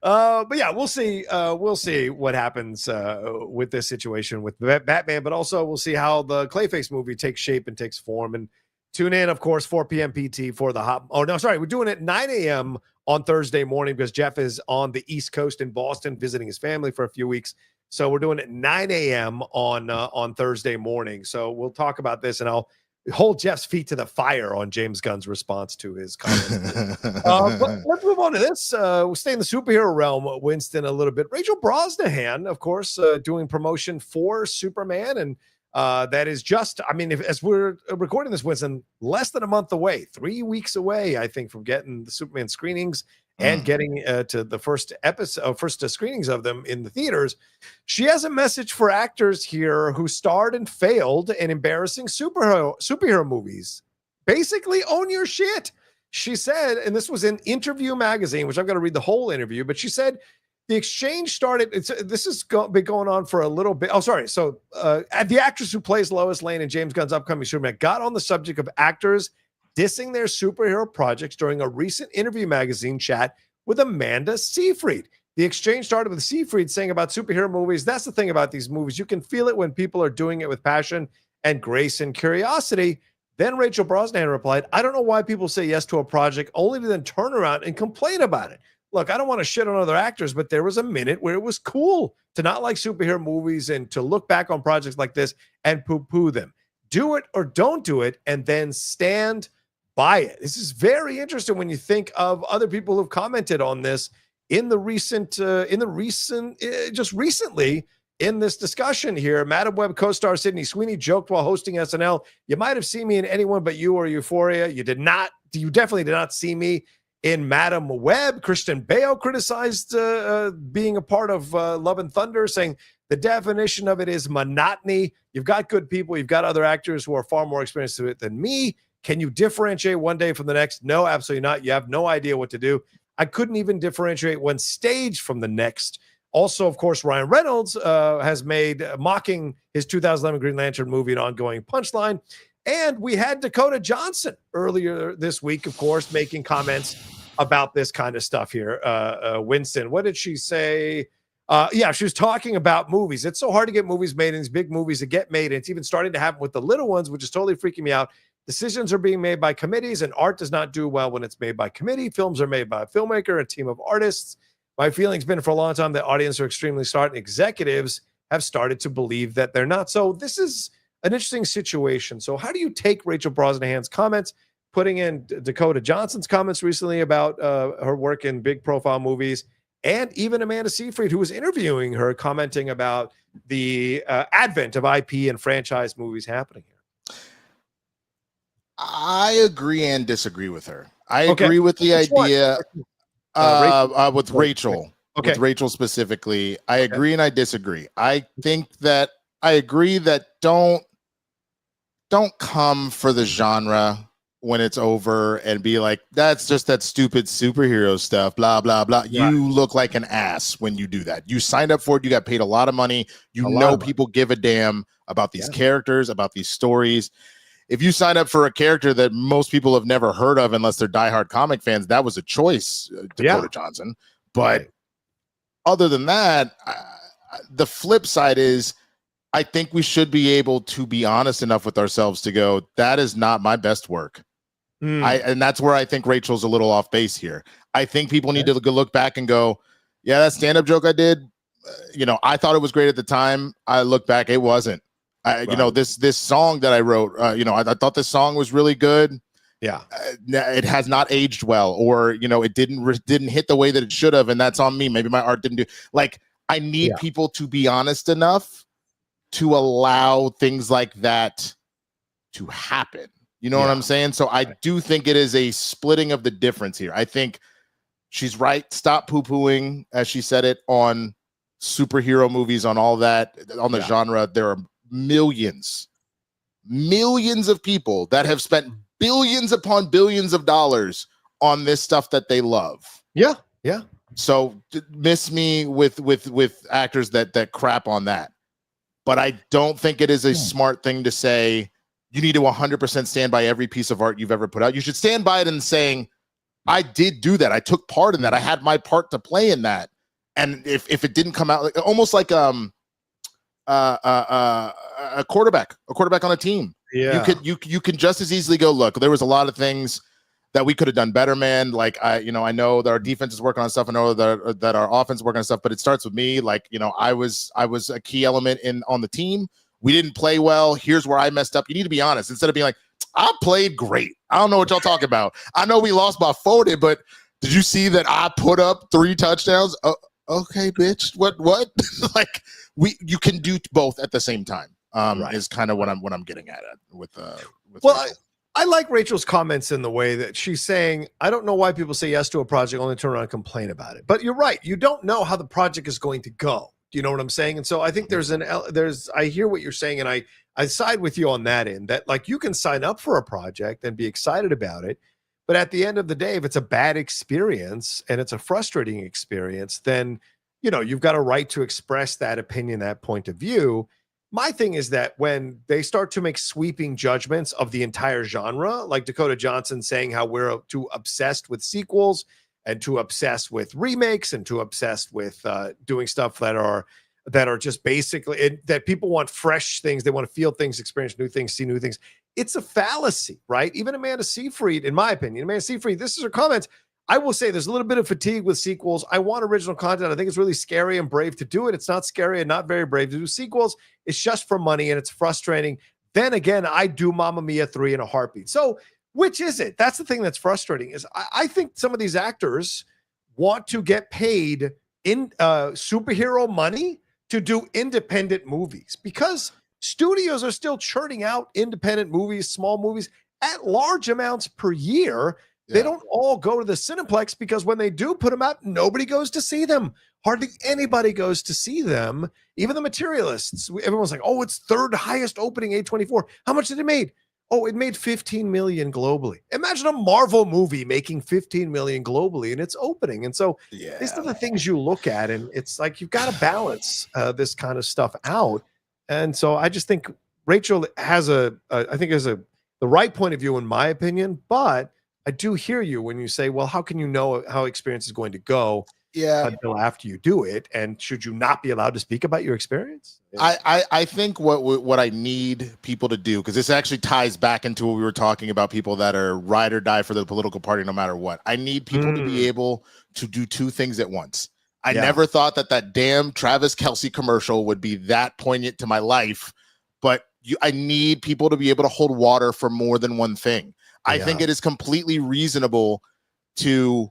But yeah, we'll see. We'll see what happens with this situation with Batman, but also we'll see how the Clayface movie takes shape and takes form. And tune in, of course, 4 p.m. PT for the hot. Oh no, sorry, we're doing it 9 a.m. on Thursday morning because Jeff is on the East Coast in Boston visiting his family for a few weeks. So we're doing it 9 a.m. on Thursday morning. So we'll talk about this, and I'll hold Jeff's feet to the fire on James Gunn's response to his comment. But let's move on to this. We'll stay in the superhero realm, Winston, a little bit. Rachel Brosnahan, of course, doing promotion for Superman. And that is just, as we're recording this, Winston, less than a month away, 3 weeks away, I think, from getting the Superman screenings and getting to the first screenings of them in the theaters. She has a message for actors here who starred and failed in embarrassing superhero movies. Basically, own your shit. She said, and this was in Interview magazine, which I've got to read the whole interview, but she said the exchange started. This has been going on for a little bit. Oh, sorry. So the actress who plays Lois Lane in James Gunn's upcoming Superman got on the subject of actors dissing their superhero projects during a recent Interview magazine chat with Amanda Seyfried. The exchange started with Seyfried saying about superhero movies, that's the thing about these movies. You can feel it when people are doing it with passion and grace and curiosity. Then Rachel Brosnahan replied, I don't know why people say yes to a project only to then turn around and complain about it. Look, I don't want to shit on other actors, but there was a minute where it was cool to not like superhero movies and to look back on projects like this and poo-poo them. Do it or don't do it, and then stand by it. This is very interesting when you think of other people who've commented on this just recently in this discussion here. Madam Web co-star Sydney Sweeney joked while hosting SNL, you might have seen me in Anyone But You or Euphoria. You definitely did not see me in Madam Web. Christian Bale criticized being a part of Love and Thunder, saying the definition of it is monotony. You've got good people. You've got other actors who are far more experienced with it than me. Can you differentiate one day from the next? No, absolutely not. You have no idea what to do. I couldn't even differentiate one stage from the next. Also, of course, Ryan Reynolds has made mocking his 2011 Green Lantern movie an ongoing punchline. And we had Dakota Johnson earlier this week, of course, making comments about this kind of stuff here. Winston, what did she say? She was talking about movies. It's so hard to get movies made, and these big movies that get made, and it's even starting to happen with the little ones, which is totally freaking me out. Decisions are being made by committees, and art does not do well when it's made by committee. Films are made by a filmmaker, a team of artists. My feeling's been for a long time that audience are extremely smart and executives have started to believe that they're not. So this is an interesting situation. So how do you take Rachel Brosnahan's comments, putting in Dakota Johnson's comments recently about her work in big profile movies, and even Amanda Seyfried, who was interviewing her, commenting about the advent of IP and franchise movies happening here? I agree and disagree with her. I agree with the Which idea with Rachel. Okay. With Rachel specifically, I agree and I disagree. I think that I agree that don't come for the genre when it's over and be like, that's just that stupid superhero stuff, blah, blah, blah. Right. You look like an ass when you do that. You signed up for it. You got paid a lot of money. You know people give a damn about these characters, about these stories. If you sign up for a character that most people have never heard of unless they're diehard comic fans, that was a choice, Dakota Johnson. But other than that, the flip side is I think we should be able to be honest enough with ourselves to go, that is not my best work. And that's where I think Rachel's a little off base here. I think people need to look back and go, yeah, that stand-up joke I did, I thought it was great at the time. I look back, it wasn't. This song that I wrote, I thought this song was really good. Yeah, it has not aged well, or it didn't hit the way that it should have, and that's on me. Maybe my art didn't do. Like, I need people to be honest enough to allow things like that to happen. You know what I'm saying? So I do think it is a splitting of the difference here. I think she's right. Stop poo-pooing, as she said it, on superhero movies, on all that, on the genre. There are millions of people that have spent billions upon billions of dollars on this stuff that they love. Yeah. So miss me with actors that crap on that. But I don't think it is a smart thing to say you need to 100% stand by every piece of art you've ever put out. You should stand by it and saying, I did do that. I took part in that. I had my part to play in that. And if it didn't come out, almost like a quarterback on a team. Yeah. You can just as easily go, look, there was a lot of things that we could have done better, man. Like, I know that our defense is working on stuff. I know that our offense is working on stuff, but it starts with me. Like, I was a key element on the team. We didn't play well. Here's where I messed up. You need to be honest instead of being like, I played great. I don't know what y'all talking about. I know we lost by 40, but did you see that I put up 3 touchdowns? Okay, bitch. What? Like, you can do both at the same time. Is kind of what I'm getting at with well, I like Rachel's comments in the way that she's saying, I don't know why people say yes to a project only turn around and complain about it. But you're right. You don't know how the project is going to go. Do you know what I'm saying? And so I think I hear what you're saying, and I side with you on that end, that like you can sign up for a project and be excited about it. But at the end of the day, if it's a bad experience and it's a frustrating experience, then, you've got a right to express that opinion, that point of view. My thing is that when they start to make sweeping judgments of the entire genre, like Dakota Johnson saying how we're too obsessed with sequels and too obsessed with remakes and too obsessed with doing stuff that are just basically that people want fresh things. They want to feel things, experience new things, see new things. It's a fallacy, right? Even Amanda Seyfried, in my opinion, Amanda Seyfried, this is her comments. I will say there's a little bit of fatigue with sequels. I want original content. I think it's really scary and brave to do it. It's not scary and not very brave to do sequels. It's just for money and it's frustrating. Then again, I do Mamma Mia 3 in a heartbeat. So which is it? That's the thing that's frustrating is I think some of these actors want to get paid in superhero money to do independent movies because studios are still churning out independent movies, small movies at large amounts per year. They don't all go to the Cineplex because when they do put them out, nobody goes to see them. Hardly anybody goes to see them. Even the materialists. Everyone's like, oh, it's third highest opening A24. How much did it make? Oh, it made 15 million globally. Imagine a Marvel movie making 15 million globally in its opening. And so these are the things you look at, and it's like you've got to balance this kind of stuff out. And so I just think Rachel has the right point of view, in my opinion, but I do hear you when you say, well, how can you know how experience is going to go until after you do it? And should you not be allowed to speak about your experience? I think what I need people to do, because this actually ties back into what we were talking about, people that are ride or die for the political party no matter what. I need people to be able to do 2 things at once. I never thought that damn Travis Kelce commercial would be that poignant to my life. But I need people to be able to hold water for more than one thing. I think it is completely reasonable to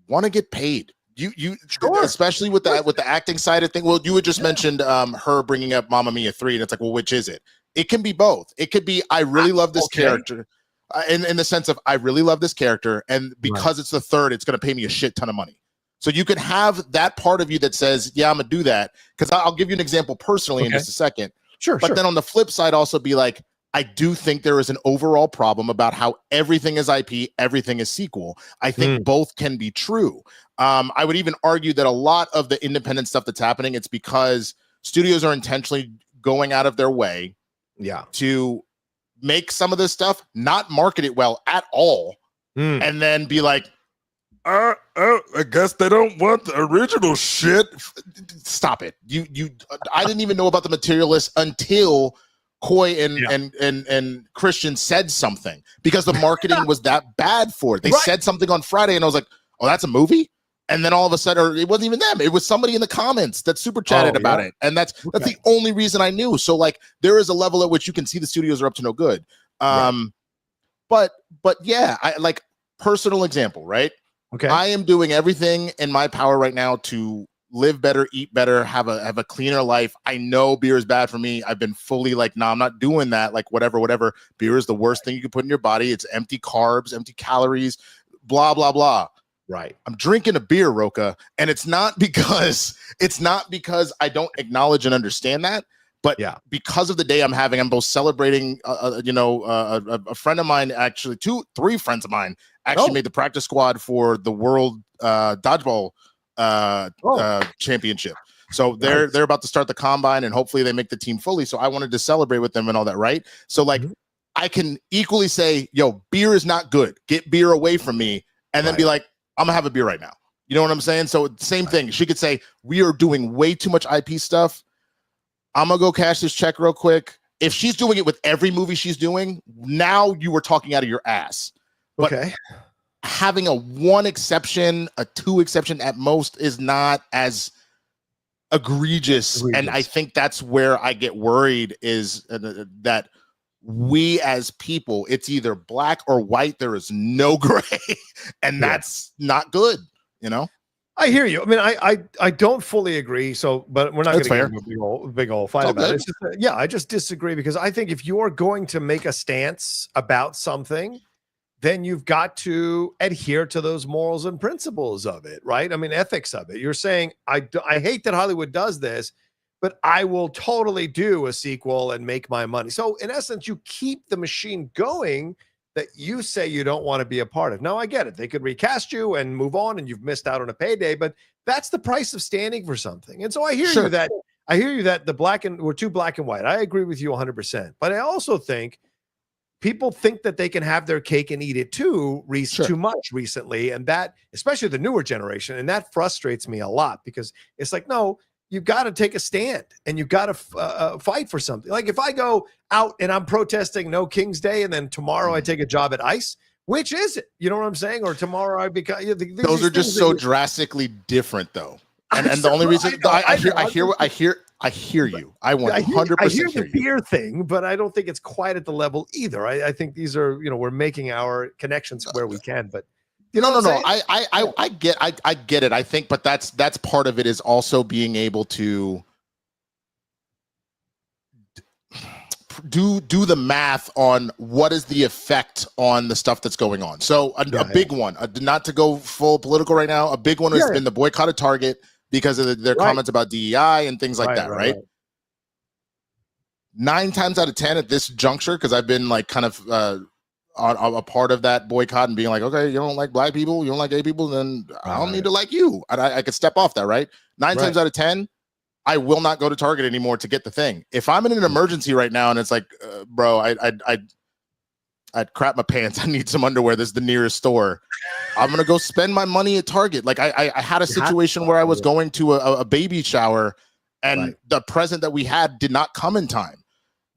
want to get paid. You especially with the acting side of things. Well, you had just mentioned her bringing up Mamma Mia 3, and it's like, well, which is it? It can be both. It could be I really love this character, in the sense of I really love this character, and because it's the third, it's going to pay me a shit ton of money. So you can have that part of you that says, yeah, I'm gonna do that. Because I'll give you an example personally in just a second. But then on the flip side, also be like, I do think there is an overall problem about how everything is IP, everything is sequel. I think both can be true. I would even argue that a lot of the independent stuff that's happening, it's because studios are intentionally going out of their way to make some of this stuff, not market it well at all, and then be like, I guess they don't want the original shit. Stop it. I didn't even know about the materialists until Coy and Christian said something, because the marketing was that bad for it. They said something on Friday and I was like, oh, that's a movie? And then all of a sudden, or it wasn't even them, it was somebody in the comments that super chatted about it. And that's the only reason I knew. So like, there is a level at which you can see the studios are up to no good. But yeah, I like, personal example, right? I am doing everything in my power right now to live better, eat better, have a cleaner life. I know beer is bad for me. I've been fully like, no, I'm not doing that. Like whatever. Beer is the worst thing you can put in your body. It's empty carbs, empty calories, blah, blah, blah. Right. I'm drinking a beer, Rocha. And it's not because I don't acknowledge and understand that, but because of the day I'm having. I'm both celebrating, a friend of mine, actually, 3 friends of mine actually made the practice squad for the world dodgeball championship. So they're about to start the combine, and hopefully they make the team fully. So I wanted to celebrate with them and all that, right? So like, I can equally say, yo, beer is not good. Get beer away from me, and then be like, I'm gonna have a beer right now. You know what I'm saying? So same thing. She could say, we are doing way too much IP stuff. I'm gonna go cash this check real quick. If she's doing it with every movie she's doing, now you were talking out of your ass. But having a 1 exception, a 2 exception at most is not as egregious. And I think that's where I get worried, is that we as people, it's either black or white. There is no gray, and that's not good, you know? I hear you. I mean, I don't fully agree. So, but we're not going to get into a big old fight about it. It's just, I just disagree, because I think if you are going to make a stance about something, then you've got to adhere to those morals and principles of it, right? I mean, ethics of it. You're saying, I hate that Hollywood does this, but I will totally do a sequel and make my money. So in essence, you keep the machine going that you say you don't want to be a part of. Now, I get it. They could recast you and move on, and you've missed out on a payday, but that's the price of standing for something. And so I hear you that we're too black and white. I agree with you 100%. But I also think people think that they can have their cake and eat it too, too much recently. And that, especially the newer generation, and that frustrates me a lot, because it's like, no, you've got to take a stand, and you've got to fight for something. Like if I go out and I'm protesting No King's Day, and then tomorrow I take a job at ICE, which is it? You know what I'm saying? Or tomorrow I become. Those are just so drastically different, though. And the only reason I hear you. I 100%. I hear the beer thing, but I don't think it's quite at the level either. I think these are, we're making our connections where we can, but. No. I get it. I think, but that's part of it, is also being able to do the math on what is the effect on the stuff that's going on. So a big one, not to go full political right now, a big one has been the boycott of Target because of their comments about DEI and things like that, right? 9 times out of 10 at this juncture, because I've been like kind of a part of that boycott and being like, okay, you don't like black people, you don't like gay people, then I don't need to like you. I could step off that, right? 9 times out of 10, I will not go to Target anymore to get the thing. If I'm in an emergency right now and it's like, bro, I'd crap my pants, I need some underwear, this is the nearest store, I'm gonna go spend my money at Target. Like I had a situation where I was going to a baby shower, and the present that we had did not come in time.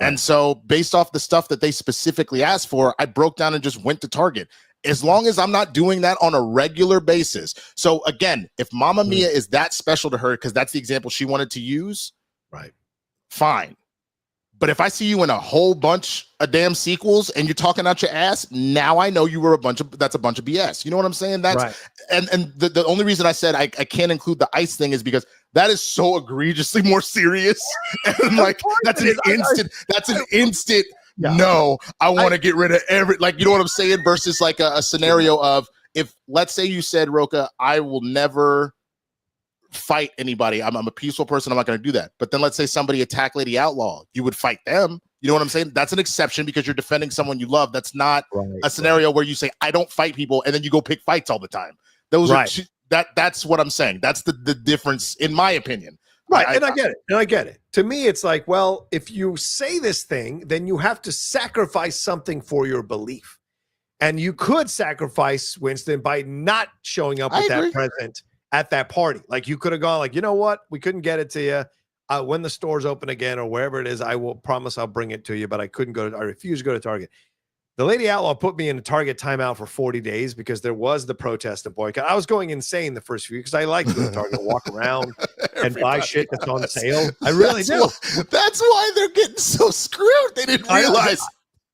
And so based off the stuff that they specifically asked for, I broke down and just went to Target. As long as I'm not doing that on a regular basis. So again, if Mamma Mia is that special to her, because that's the example she wanted to use, right? Fine. But if I see you in a whole bunch of damn sequels and you're talking out your ass, now I know you were that's a bunch of BS. You know what I'm saying? That's right. And the only reason I said I can't include the ice thing is because that is so egregiously more serious. And like that's an instant no, I want to get rid of you know what I'm saying? Versus like a scenario of if, let's say you said, Rocha, I will never fight anybody. I'm a peaceful person. I'm not going to do that. But then let's say somebody attacked Lady Outlaw. You would fight them. You know what I'm saying? That's an exception because you're defending someone you love. That's not a scenario where you say, I don't fight people, and then you go pick fights all the time. Those are that's what I'm saying. That's the difference, in my opinion. Right. I get it. And I get it. To me, it's like, well, if you say this thing, then you have to sacrifice something for your belief. And you could sacrifice, Winston, by not showing up with that present at that party. Like you could have gone like, you know what? We couldn't get it to you. When the stores open again or wherever it is, I will promise I'll bring it to you, but I refuse to go to Target. The Lady Outlaw put me in a Target timeout for 40 days because there was the protest and boycott. I was going insane the first few because I like to go to Target, walk around and buy shit that's on sale. I really do. That's why they're getting so screwed. They didn't realize.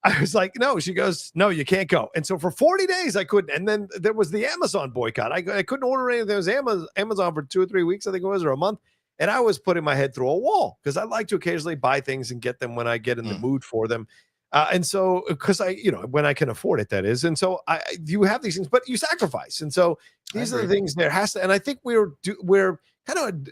I was like, no, she goes, no, you can't go. And so for 40 days I couldn't. And then there was the Amazon boycott. I couldn't order anything. There was Amazon for 2 or 3 weeks, I think it was, or a month. And I was putting my head through a wall because I like to occasionally buy things and get them when I get in the mood for them. And so, because when I can afford it, that is. And so you have these things, but you sacrifice. And so these are the things there has to, and I think we're kind of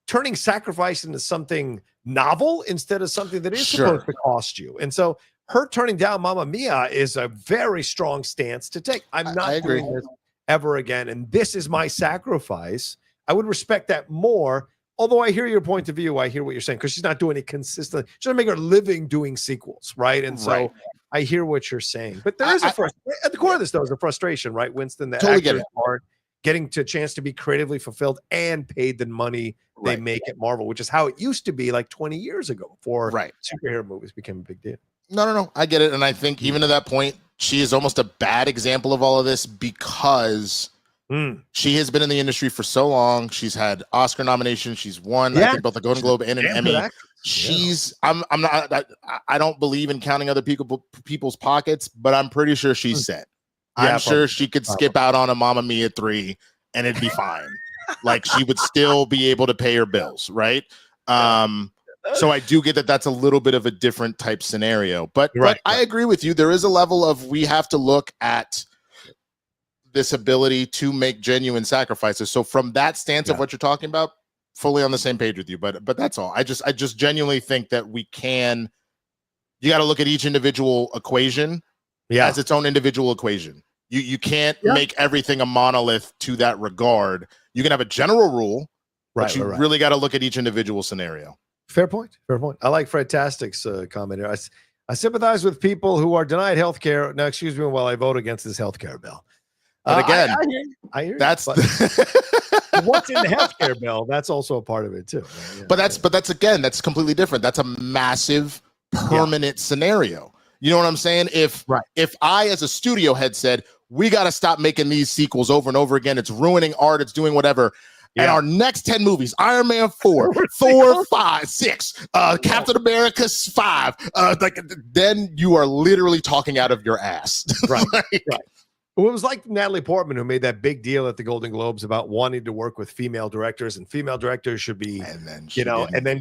turning sacrifice into something novel instead of something that is supposed to cost you. And so her turning down Mamma Mia is a very strong stance to take. I'm not doing this ever again. And this is my sacrifice. I would respect that more. Although I hear your point of view, I hear what you're saying because she's not doing it consistently. She's going to make her living doing sequels, right? And so I hear what you're saying. But there is at the core of this, though, is a frustration, right, Winston? That actors aren't getting to a chance to be creatively fulfilled and paid the money they make at Marvel, which is how it used to be like 20 years ago before superhero movies became a big deal. No. I get it. And I think even to that point, she is almost a bad example of all of this because she has been in the industry for so long. She's had Oscar nominations. She's won, I think, both a Golden Globe and an Emmy. I don't believe in counting other people's pockets, but I'm pretty sure she's set. I'm sure she could skip out on a Mamma Mia 3 and it'd be fine. Like she would still be able to pay her bills, right? So I do get that that's a little bit of a different type scenario. But I agree with you. There is a level of we have to look at this ability to make genuine sacrifices. So from that stance of what you're talking about, fully on the same page with you. But that's all. I just genuinely think that you got to look at each individual equation as its own individual equation. You can't make everything a monolith to that regard. You can have a general rule, but you really got to look at each individual scenario. Fair point. I like Fred Tastic's comment here. I sympathize with people who are denied health care. Now, excuse me while I vote against this health care bill. But again, I hear that's what's in the healthcare bill. That's also a part of it too. Yeah, but that's completely different. That's a massive permanent scenario. You know what I'm saying? If I, as a studio head, said we got to stop making these sequels over and over again, it's ruining art, it's doing whatever. And our next 10 movies, Iron Man 4, Thor 5, 6, Captain America 5, then you are literally talking out of your ass. Right. Well, it was like Natalie Portman, who made that big deal at the Golden Globes about wanting to work with female directors, and female directors should be, and then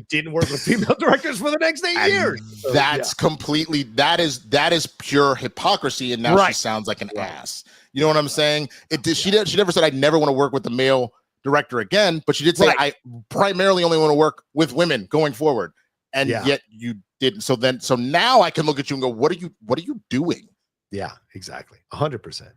didn't work with female directors for the next 8 years. So, that's completely, that is pure hypocrisy. And now she sounds like an ass. You know what I'm saying? She never said, I never want to work with the male director again, but she did say, I primarily only want to work with women going forward. And yet you didn't. So now I can look at you and go, what are you doing? Yeah, exactly. 100%.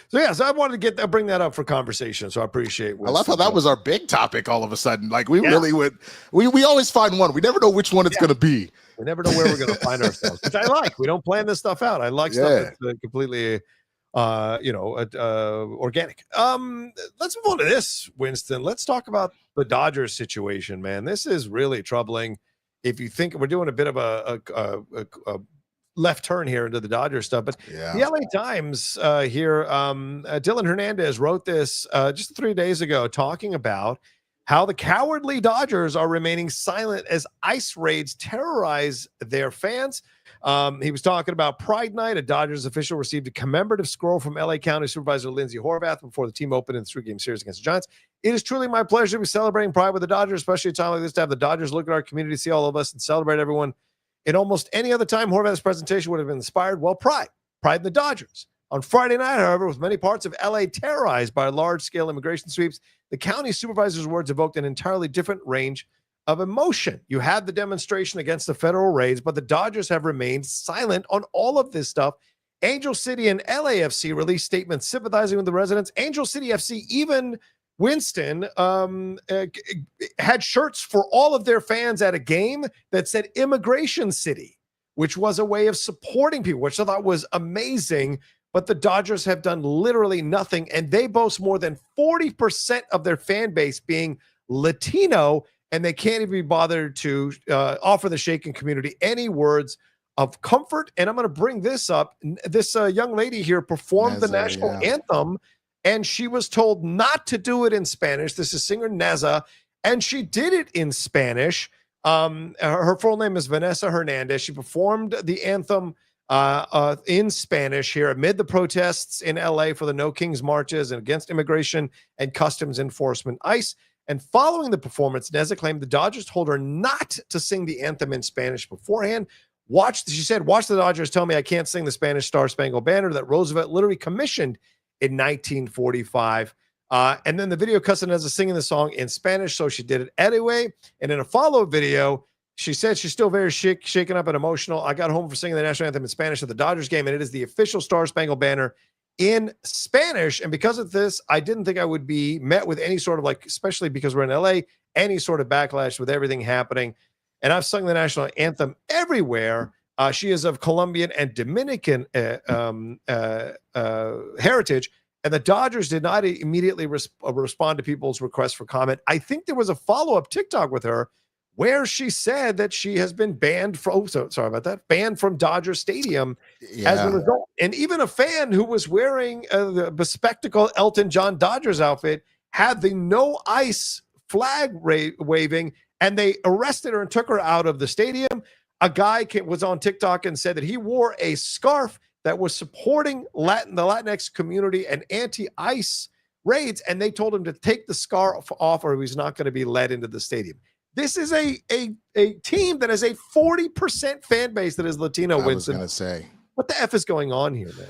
So so I wanted to bring that up for conversation. So I appreciate. I love how that was our big topic all of a sudden. Like we really would. We always find one. We never know which one it's going to be. We never know where we're going to find ourselves, which I like. We don't plan this stuff out. I like stuff that's completely, organic. Let's move on to this, Winston. Let's talk about the Dodgers situation, man. This is really troubling. If you think we're doing a bit of a left turn here into the Dodgers stuff. But the LA Times here, Dylan Hernandez wrote this just 3 days ago, talking about how the cowardly Dodgers are remaining silent as ICE raids terrorize their fans. He was talking about Pride Night. A Dodgers official received a commemorative scroll from LA County Supervisor Lindsay Horvath before the team opened in the 3-game series against the Giants. It is truly my pleasure to be celebrating Pride with the Dodgers, especially at a time like this, to have the Dodgers look at our community, see all of us, and celebrate everyone. In almost any other time, Horvath's presentation would have been inspired. Well, pride in the Dodgers. On Friday night, however, with many parts of LA terrorized by large-scale immigration sweeps, the county supervisor's words evoked an entirely different range of emotion. You had the demonstration against the federal raids, but the Dodgers have remained silent on all of this stuff. Angel City and LAFC released statements sympathizing with the residents. Angel City FC, even Winston, had shirts for all of their fans at a game that said Immigration City, which was a way of supporting people, which I thought was amazing. But the Dodgers have done literally nothing, and they boast more than 40% of their fan base being Latino, and they can't even be bothered to offer the Shaken community any words of comfort. And I'm going to bring this up. This young lady here performed the national anthem, and she was told not to do it in Spanish. This is singer Neza, and she did it in Spanish. Her full name is Vanessa Hernandez. She performed the anthem in Spanish here amid the protests in LA for the No Kings marches and against immigration and customs enforcement, ICE. And following the performance, Neza claimed the Dodgers told her not to sing the anthem in Spanish beforehand. She said, watch the Dodgers tell me I can't sing the Spanish Star Spangled Banner that Roosevelt literally commissioned in 1945. And then the video cuts Neza singing the song in Spanish, so she did it anyway. And in a follow-up video, she said she's still very shaken up and emotional. I got home for singing the national anthem in Spanish at the Dodgers game, and it is the official Star Spangled Banner in Spanish. And because of this, I didn't think I would be met with any sort of, like, especially because we're in LA, any sort of backlash with everything happening. And I've sung the national anthem everywhere. She is of Colombian and Dominican heritage. And the Dodgers did not immediately respond to people's requests for comment. I think there was a follow-up TikTok with her where she said that she has been banned from, banned from Dodger Stadium as a result. And even a fan who was wearing the bespectacled Elton John Dodgers outfit had the no ice flag waving, and they arrested her and took her out of the stadium. A guy was on TikTok and said that he wore a scarf that was supporting the Latinx community and anti-ice raids, and they told him to take the scarf off or he was not going to be let into the stadium. This is a team that has a 40% fan base that is Latino. Winston, I was going to say, what the F is going on here, man?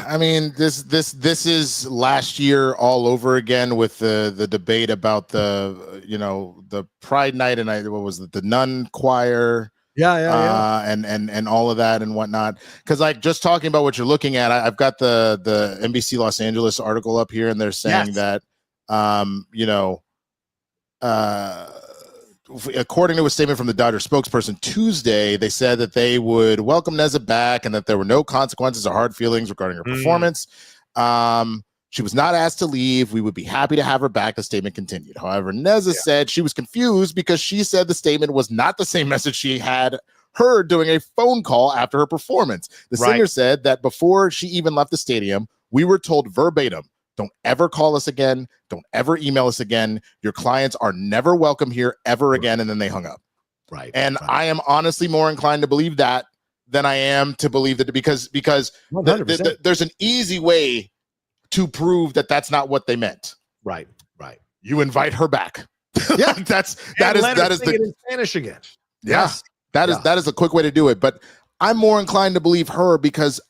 I mean, this is last year all over again with the debate about the Pride Night and what was it, the nun choir, and all of that and whatnot. Because, like, just talking about what you're looking at, I've got the NBC Los Angeles article up here, and they're saying that according to a statement from the Dodger spokesperson Tuesday, they said that they would welcome Neza back and that there were no consequences or hard feelings regarding her performance. She was not asked to leave. We would be happy to have her back, the statement continued. However, Neza said she was confused because she said the statement was not the same message she had heard during a phone call after her performance. The singer said that before she even left the stadium, we were told verbatim, don't ever call us again. Don't ever email us again. Your clients are never welcome here ever again. And then they hung up. I am honestly more inclined to believe that than I am to believe that because there's an easy way to prove that that's not what they meant. Right. You invite her back. Yeah, that is the in Spanish again. Yes. That is a quick way to do it. But I'm more inclined to believe her because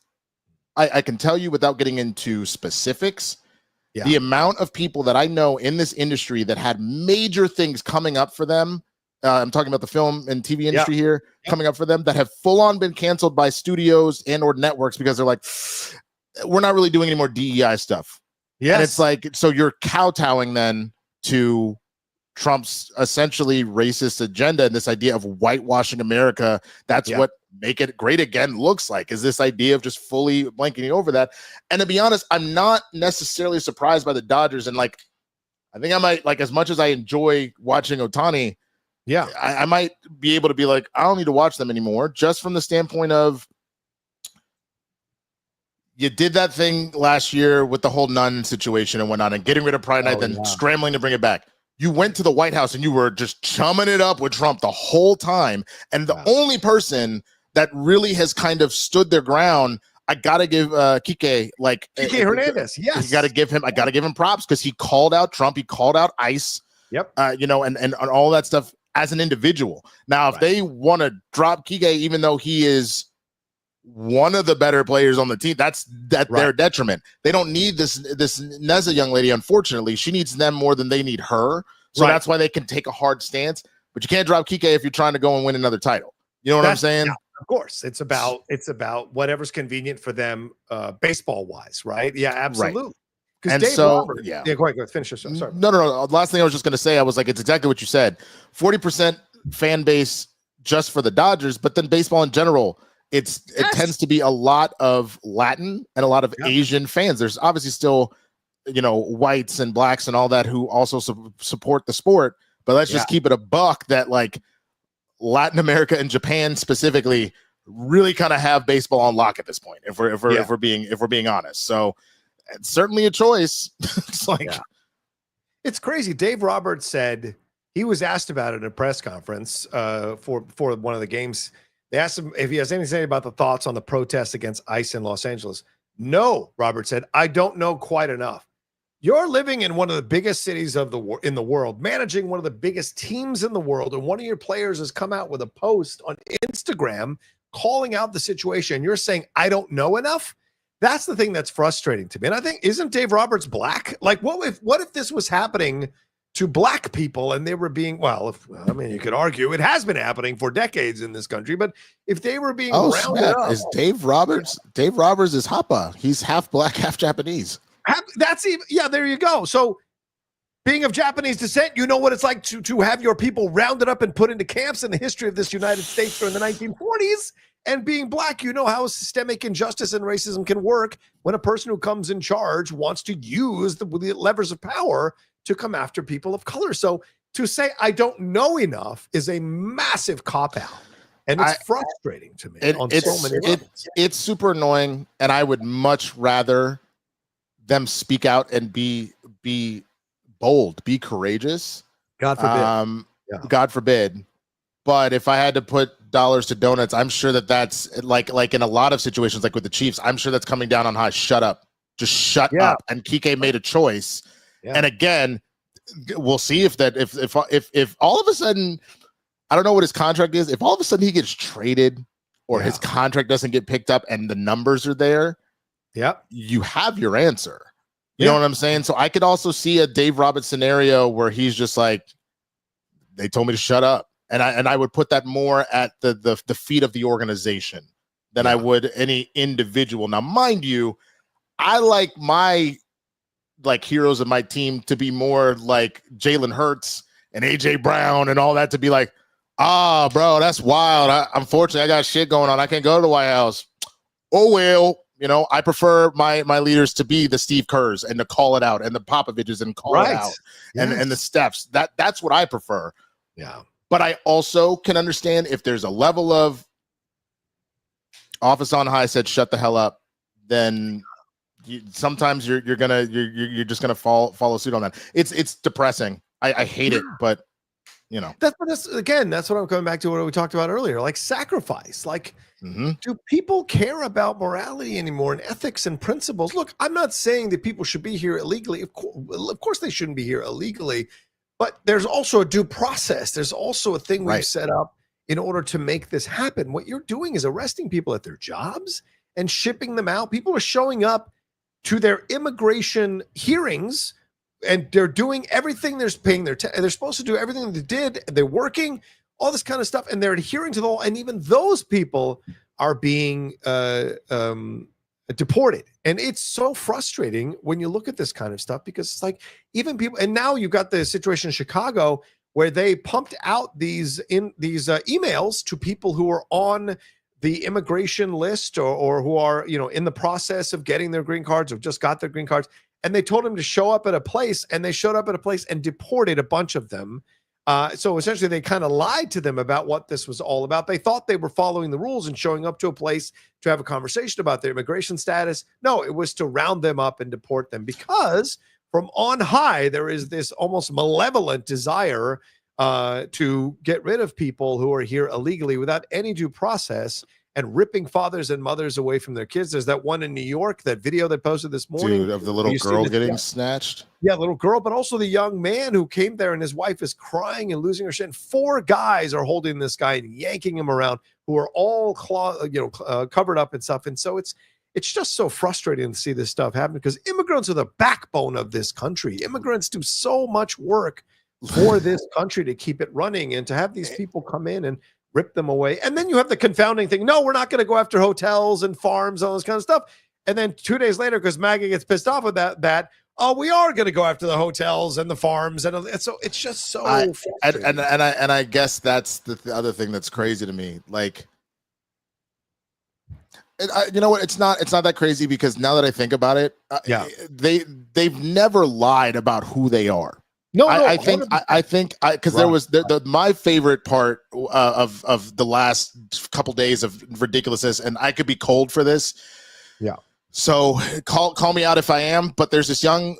I can tell you without getting into specifics. The amount of people that I know in this industry that had major things coming up for them, I'm talking about the film and TV industry here, coming up for them that have full on been canceled by studios and or networks because they're like, we're not really doing any more DEI stuff. And it's like, so you're kowtowing then to Trump's essentially racist agenda and this idea of whitewashing America. That's what Make It Great Again looks like, is this idea of just fully blanketing over that. And to be honest, I'm not necessarily surprised by the Dodgers. And, like, I think I might, like, as much as I enjoy watching Ohtani, Yeah. I might be able to be like, I don't need to watch them anymore, just from the standpoint of you did that thing last year with the whole nun situation and whatnot, and getting rid of Pride Night, then scrambling to bring it back. You went to the White House and you were just chumming it up with Trump the whole time. And the only person that really has kind of stood their ground, I gotta give Kike Hernandez. Yes, you gotta give him. I gotta give him props because he called out Trump. He called out ICE. Yep. And all that stuff as an individual. Now, if they want to drop Kike, even though he is one of the better players on the team, that's their detriment. They don't need this Neza young lady. Unfortunately, she needs them more than they need her. So that's why they can take a hard stance. But you can't drop Kike if you're trying to go and win another title. You know what I'm saying? Yeah, of course, it's about whatever's convenient for them, baseball wise, right? Yeah, absolutely. And Dave so, Roberts, go ahead, finish this. Sorry. No. Last thing I was just going to say, I was like, it's exactly what you said. 40% fan base just for the Dodgers, but then baseball in general, it tends to be a lot of Latin and a lot of Asian fans. There's obviously still, whites and blacks and all that who also support the sport, but let's just keep it a buck that like Latin America and Japan specifically really kind of have baseball on lock at this point. If we're being honest, so. It's certainly a choice. It's like it's crazy. Dave Roberts said he was asked about it at a press conference for one of the games. They asked him if he has anything to say about the thoughts on the protests against ICE in Los Angeles. No, Robert said, I don't know quite enough. You're living in one of the biggest cities in the world, managing one of the biggest teams in the world, and one of your players has come out with a post on Instagram calling out the situation. You're saying, I don't know enough? That's the thing that's frustrating to me. And I think, isn't Dave Roberts black? Like, what if this was happening to black people and they were being, you could argue it has been happening for decades in this country, but if they were being rounded up. Is Dave Roberts is Hapa. He's half black, half Japanese. That's even, there you go. So being of Japanese descent, you know what it's like to have your people rounded up and put into camps in the history of this United States during the 1940s. And being black, you know how systemic injustice and racism can work when a person who comes in charge wants to use the levers of power to come after people of color. So to say I don't know enough is a massive cop-out. And it's frustrating to me on so many levels. It's super annoying, and I would much rather them speak out and be bold, be courageous. God forbid. God forbid. But if I had to put dollars to donuts, I'm sure that's like in a lot of situations, like with the Chiefs, I'm sure that's coming down on high. Shut up. Just shut up. And Kike made a choice. Yeah. And again, we'll see if all of a sudden, I don't know what his contract is. If all of a sudden he gets traded or his contract doesn't get picked up and the numbers are there, you have your answer. You know what I'm saying? So I could also see a Dave Roberts scenario where he's just like, they told me to shut up. And I would put that more at the feet of the organization than I would any individual. Now, mind you, I like my heroes of my team to be more like Jalen Hurts and AJ Brown and all that, to be like, bro, that's wild. Unfortunately, I got shit going on. I can't go to the White House. Oh, well, I prefer my leaders to be the Steve Kerrs and to call it out, and the Popoviches and call it out, and the Stephs. That's what I prefer. Yeah. But I also can understand if there's a level of office on high said shut the hell up, then sometimes you're just gonna follow suit on that. It's depressing. I hate it, but that's what I'm coming back to what we talked about earlier, like sacrifice. Like, do people care about morality anymore and ethics and principles? Look, I'm not saying that people should be here illegally. Of course they shouldn't be here illegally. But there's also a due process. There's also a thing we've set up in order to make this happen. What you're doing is arresting people at their jobs and shipping them out. People are showing up to their immigration hearings, and they're doing everything. They're paying they're supposed to do everything they did. They're working, all this kind of stuff, and they're adhering to the law. And even those people are being deported. And it's so frustrating when you look at this kind of stuff, because it's like even people, and now you've got the situation in Chicago where they pumped out these emails to people who are on the immigration list or who are, in the process of getting their green cards or just got their green cards. And they told them to show up at a place, and they showed up at a place and deported a bunch of them So essentially, they kind of lied to them about what this was all about. They thought they were following the rules and showing up to a place to have a conversation about their immigration status. No, it was to round them up and deport them, because from on high, there is this almost malevolent desire to get rid of people who are here illegally without any due process, and ripping fathers and mothers away from their kids. There's that one in New York, that video they posted this morning. Dude, of the little girl getting snatched. Yeah, little girl, but also the young man who came there, and his wife is crying and losing her shit. And 4 guys are holding this guy and yanking him around, who are all covered up and stuff. And so it's just so frustrating to see this stuff happen, because immigrants are the backbone of this country. Immigrants do so much work for this country to keep it running, and to have these people come in and rip them away. And then you have the confounding thing. No, we're not going to go after hotels and farms, all this kind of stuff. And then 2 days later, because MAGA gets pissed off with that, oh, we are going to go after the hotels and the farms. And so it's just so and I guess that's the other thing that's crazy to me. Like, you know what? It's not that crazy, because now that I think about it, they've never lied about who they are. No, I think because there was my favorite part of the last couple days of ridiculousness, and I could be cold for this. Yeah. So call me out if I am, but there's this young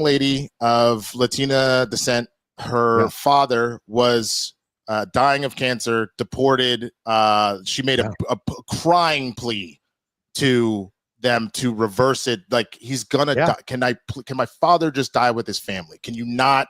lady of Latina descent. Her father was dying of cancer, deported. She made a crying plea to them to reverse it. Like, he's gonna die. Can my father just die with his family? Can you not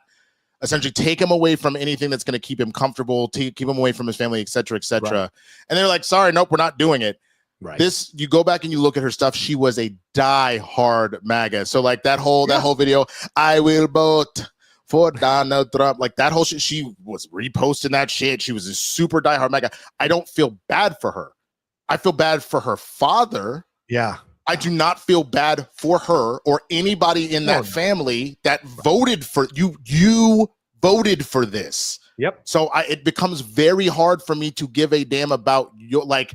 essentially take him away from anything that's going to keep him comfortable, keep him away from his family, et cetera, et cetera? Right. And they're like, sorry, nope, we're not doing it. Right. This, you go back and you look at her stuff, she was a die-hard MAGA. So like that whole video, I will vote for Donald Trump, like that whole shit, she was reposting that shit. She was a super die-hard MAGA. I don't feel bad for her. I feel bad for her father. Yeah. I do not feel bad for her or anybody in that family that voted for you. You voted for this. Yep. So it becomes very hard for me to give a damn about your, like,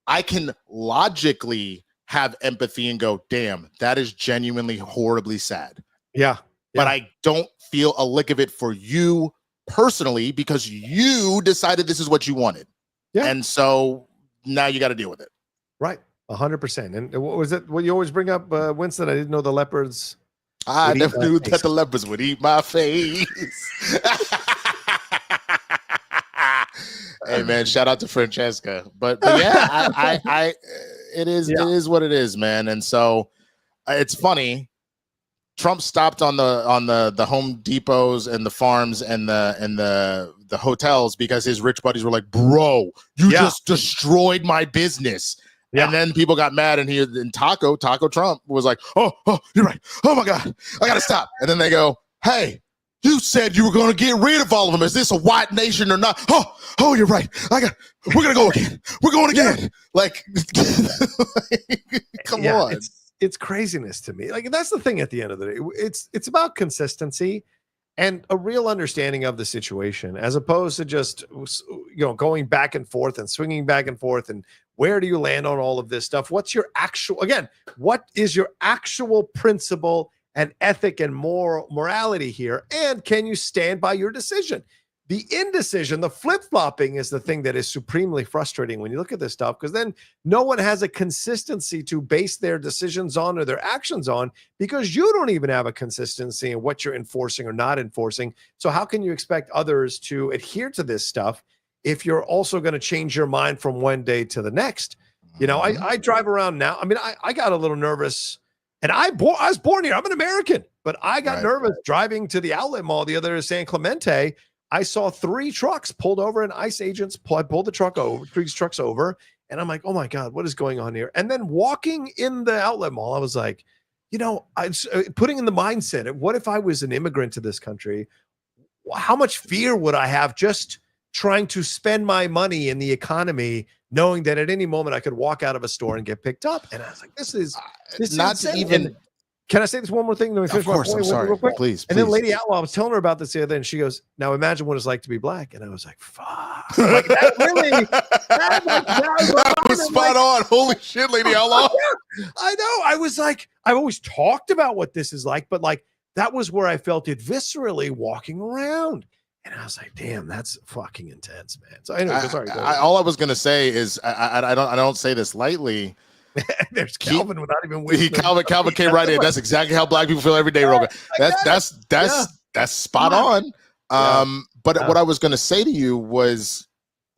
I can logically have empathy and go, damn, that is genuinely horribly sad. Yeah. But I don't feel a lick of it for you personally, because you decided this is what you wanted. Yeah. And so now you got to deal with it. Right. 100%. And what was it? What you always bring up, Winston? I didn't know the leopards. I never knew that the leopards would eat my face. Hey man, shout out to Francesca. But yeah, I it is what it is, man. And so it's funny. Trump stopped on the Home Depots and the farms and the hotels because his rich buddies were like, bro, you just destroyed my business. Yeah. And then people got mad, and Taco Trump was like, oh, you're right. Oh my God, I gotta stop. And then they go, hey, you said you were gonna get rid of all of them. Is this a white nation or not? Oh, you're right. We're gonna go again. We're going again. Like, come on. It's craziness to me. Like, that's the thing at the end of the day. It's about consistency and a real understanding of the situation, as opposed to just, going back and forth and swinging back and forth. And where do you land on all of this stuff? What is your actual principle and ethic and morality here? And can you stand by your decision? The indecision, the flip-flopping, is the thing that is supremely frustrating when you look at this stuff, because then no one has a consistency to base their decisions on or their actions on, because you don't even have a consistency in what you're enforcing or not enforcing. So how can you expect others to adhere to this stuff if you're also going to change your mind from one day to the next? I drive around now. I mean, I got a little nervous, and I was born here. I'm an American, but I got nervous driving to the outlet mall the other day, San Clemente. I saw 3 trucks pulled over, and ICE agents pulled the 3 trucks over. And I'm like, oh my God, what is going on here? And then walking in the outlet mall, I was like, I'm putting in the mindset, what if I was an immigrant to this country? How much fear would I have just trying to spend my money in the economy, knowing that at any moment I could walk out of a store and get picked up? And I was like, this is not insane. to even. Can I say this one more thing? Of course, I'm sorry. Real quick? Please. And then Lady Outlaw, I was telling her about this the other day, and she goes, now imagine what it's like to be black. And I was like, fuck. Like, that really, that was spot on. Holy shit, Lady Outlaw. I know. I was like, I've always talked about what this is like, but like, that was where I felt it viscerally walking around. And I was like, damn, that's fucking intense, man. So anyway, sorry. All I was gonna say is I don't say this lightly. There's Calvin without even wishing. Calvin came right in. That's exactly how black people feel every day, Rocha. That's spot on. But what I was gonna say to you was,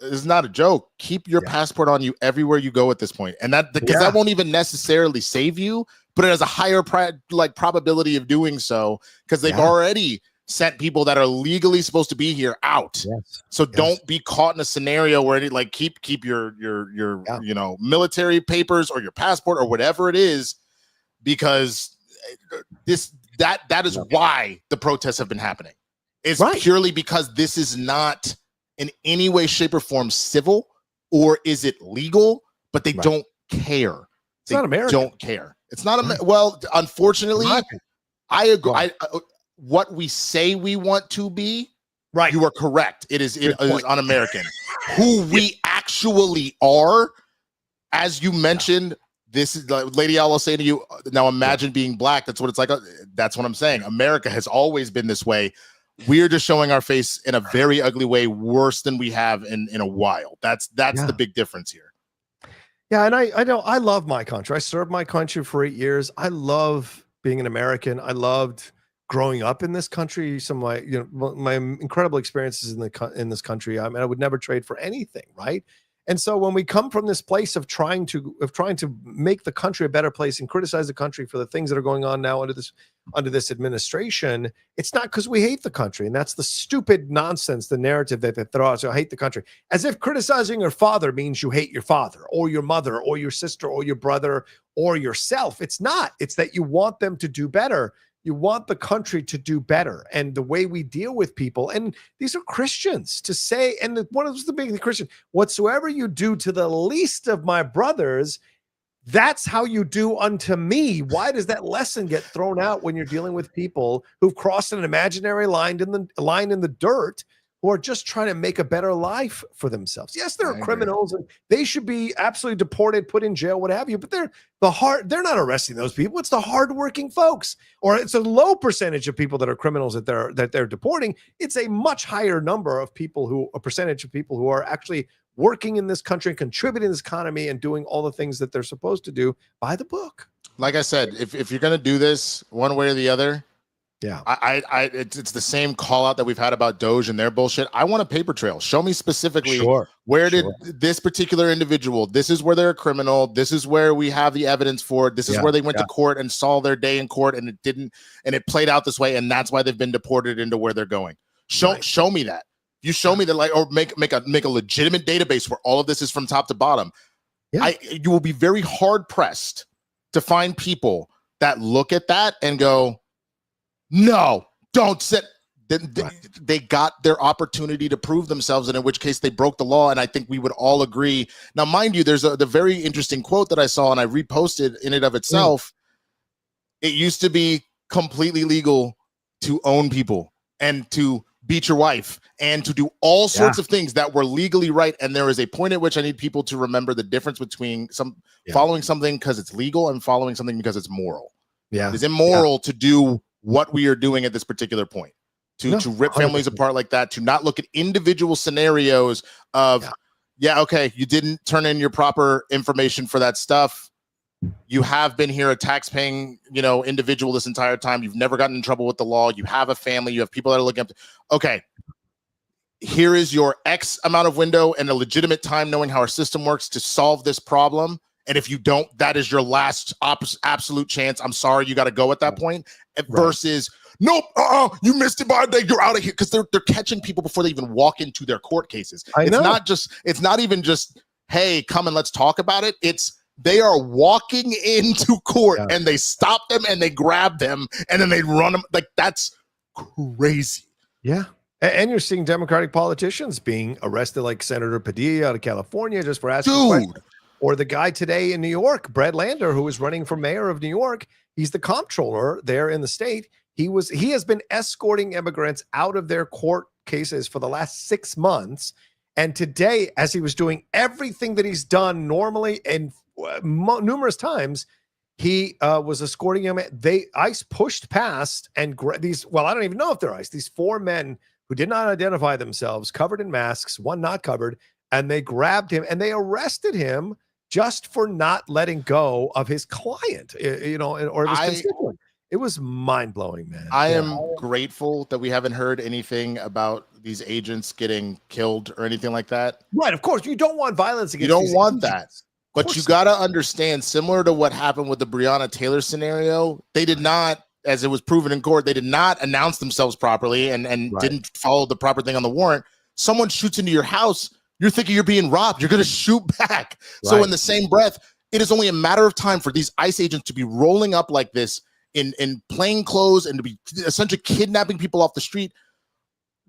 it's not a joke. Keep your passport on you everywhere you go at this point, and that won't even necessarily save you, but it has a higher probability of doing so, because they've already sent people that are legally supposed to be here out. So don't be caught in a scenario where keep your military papers or your passport or whatever it is, because that is why the protests have been happening. It's purely because this is not in any way, shape, or form civil, or is it legal? But they don't care. It's not American. Don't care. It's not well, unfortunately, I agree. What we say we want to be, you are correct. It is un-American. Who we actually are, as you mentioned, this is Lady Outlaw saying to you, now imagine being black. That's what it's like. That's what I'm saying. America has always been this way. We're just showing our face in a very ugly way, worse than we have in a while. That's the big difference here. Yeah, and I know I love my country. I served my country for 8 years. I love being an American. I loved growing up in this country. Some of my incredible experiences in this country. I mean, I would never trade for anything, right? And so when we come from this place of trying to make the country a better place and criticize the country for the things that are going on now under this administration, it's not because we hate the country. And that's the stupid nonsense, the narrative that they throw out. So I hate the country, as if criticizing your father means you hate your father or your mother or your sister or your brother or yourself. It's not. It's that you want them to do better. You want the country to do better. And the way we deal with people, and these are Christians, to say, and what is the big Christian? Whatsoever you do to the least of my brothers, that's how you do unto me. Why does that lesson get thrown out when you're dealing with people who've crossed an imaginary line in the dirt, who are just trying to make a better life for themselves? Yes, they're criminals and they should be absolutely deported, put in jail, what have you. But they're not arresting those people. It's the hardworking folks, or it's a low percentage of people that are criminals that they're deporting. It's a much higher percentage of people who are actually working in this country and contributing to this economy and doing all the things that they're supposed to do by the book. Like I said, if you're going to do this one way or the other, it's the same call out that we've had about Doge and their bullshit. I want a paper trail. Show me specifically where did this particular individual, this is where they're a criminal, this is where we have the evidence for it, this is where they went to court and saw their day in court, and it played out this way, and that's why they've been deported into where they're going. Show me that. You show me that, or make a legitimate database where all of this is from top to bottom. You will be very hard pressed to find people that look at that and go, no, don't sit. They got their opportunity to prove themselves, and in which case they broke the law. And I think we would all agree. Now, mind you, there's the very interesting quote that I saw and I reposted in and of itself. It used to be completely legal to own people and to beat your wife and to do all sorts of things that were legally right. And there is a point at which I need people to remember the difference between following something because it's legal and following something because it's moral. It is immoral to do what we are doing at this particular point, to rip families apart like that, to not look at individual scenarios of, okay, you didn't turn in your proper information for that stuff. You have been here a tax-paying, individual this entire time. You've never gotten in trouble with the law. You have a family. You have people that are looking up to, okay, here is your X amount of window and a legitimate time knowing how our system works to solve this problem. And if you don't, that is your last absolute chance. I'm sorry, you got to go at that point. Versus, nope, you missed it by a day. You're out of here, because they're catching people before they even walk into their court cases. It's not even just, hey, come and let's talk about it. They are walking into court and they stop them and they grab them and then they run them. Like, that's crazy. Yeah. And you're seeing Democratic politicians being arrested, like Senator Padilla out of California, just for asking questions. Or the guy today in New York, Brad Lander, who is running for mayor of New York. He's the comptroller there in the state. He has been escorting immigrants out of their court cases for the last 6 months. And today, as he was doing everything that he's done normally and numerous times, he was escorting him. ICE pushed past and these, well, I don't even know if they're ICE. These 4 men who did not identify themselves, covered in masks, one not covered, and they grabbed him and they arrested him just for not letting go of his client, or his constituent. It was mind-blowing, man. I am grateful that we haven't heard anything about these agents getting killed or anything like that. Right, of course. You don't want violence against You don't want agents. that. But you got to understand, similar to what happened with the Breonna Taylor scenario, they did not, as it was proven in court, they did not announce themselves properly and didn't follow the proper thing on the warrant. Someone shoots into your house, you're thinking you're being robbed. You're going to shoot back. So in the same breath, it is only a matter of time for these ICE agents to be rolling up like this in plain clothes and to be essentially kidnapping people off the street,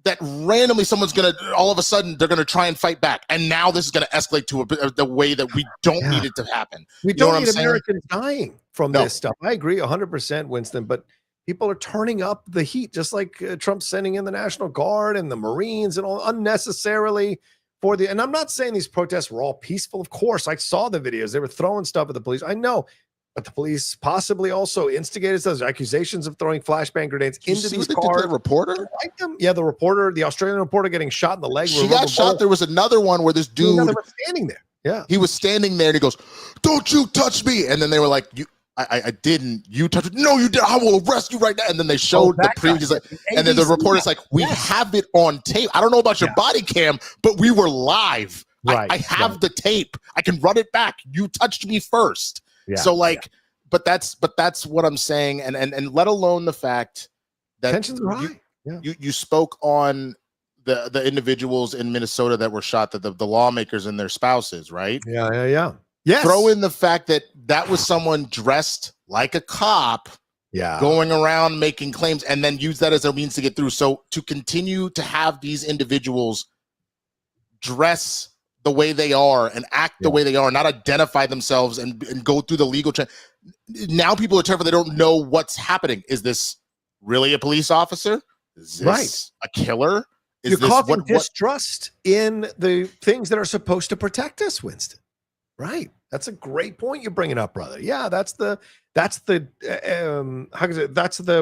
that randomly someone's going to, all of a sudden, they're going to try and fight back. And now this is going to escalate to the way that we don't need it to happen. We don't need Americans dying from this stuff. I agree 100%, Winston, but people are turning up the heat, just like Trump's sending in the National Guard and the Marines and all unnecessarily and I'm not saying these protests were all peaceful. Of course, I saw the videos. They were throwing stuff at the police. I know. But the police possibly also instigated those accusations of throwing flashbang grenades into these cars. The reporter? Yeah, the reporter, the Australian reporter getting shot in the leg. She got shot. There was another one where this dude was standing there. Yeah. He was standing there and he goes, "Don't you touch me." And then they were like, I didn't. You touched me. No, you did. I will arrest you right now. And then they showed the previous, and then the reporter's like, "We have it on tape. I don't know about your body cam, but we were live. I have the tape. I can run it back. You touched me first." Yeah, so but that's what I'm saying, and let alone the fact that tensions are high. You spoke on the individuals in Minnesota that were shot, that the lawmakers and their spouses, right? Yeah. Yes. Throw in the fact that was someone dressed like a cop, going around making claims, and then use that as a means to get through. So to continue to have these individuals dress the way they are and act the way they are, not identify themselves and go through the legal chain. Now people are terrified. They don't know what's happening. Is this really a police officer? Is this a killer? You're causing distrust in the things that are supposed to protect us, Winston. Right. That's a great point you're bringing up, brother. Yeah, that's the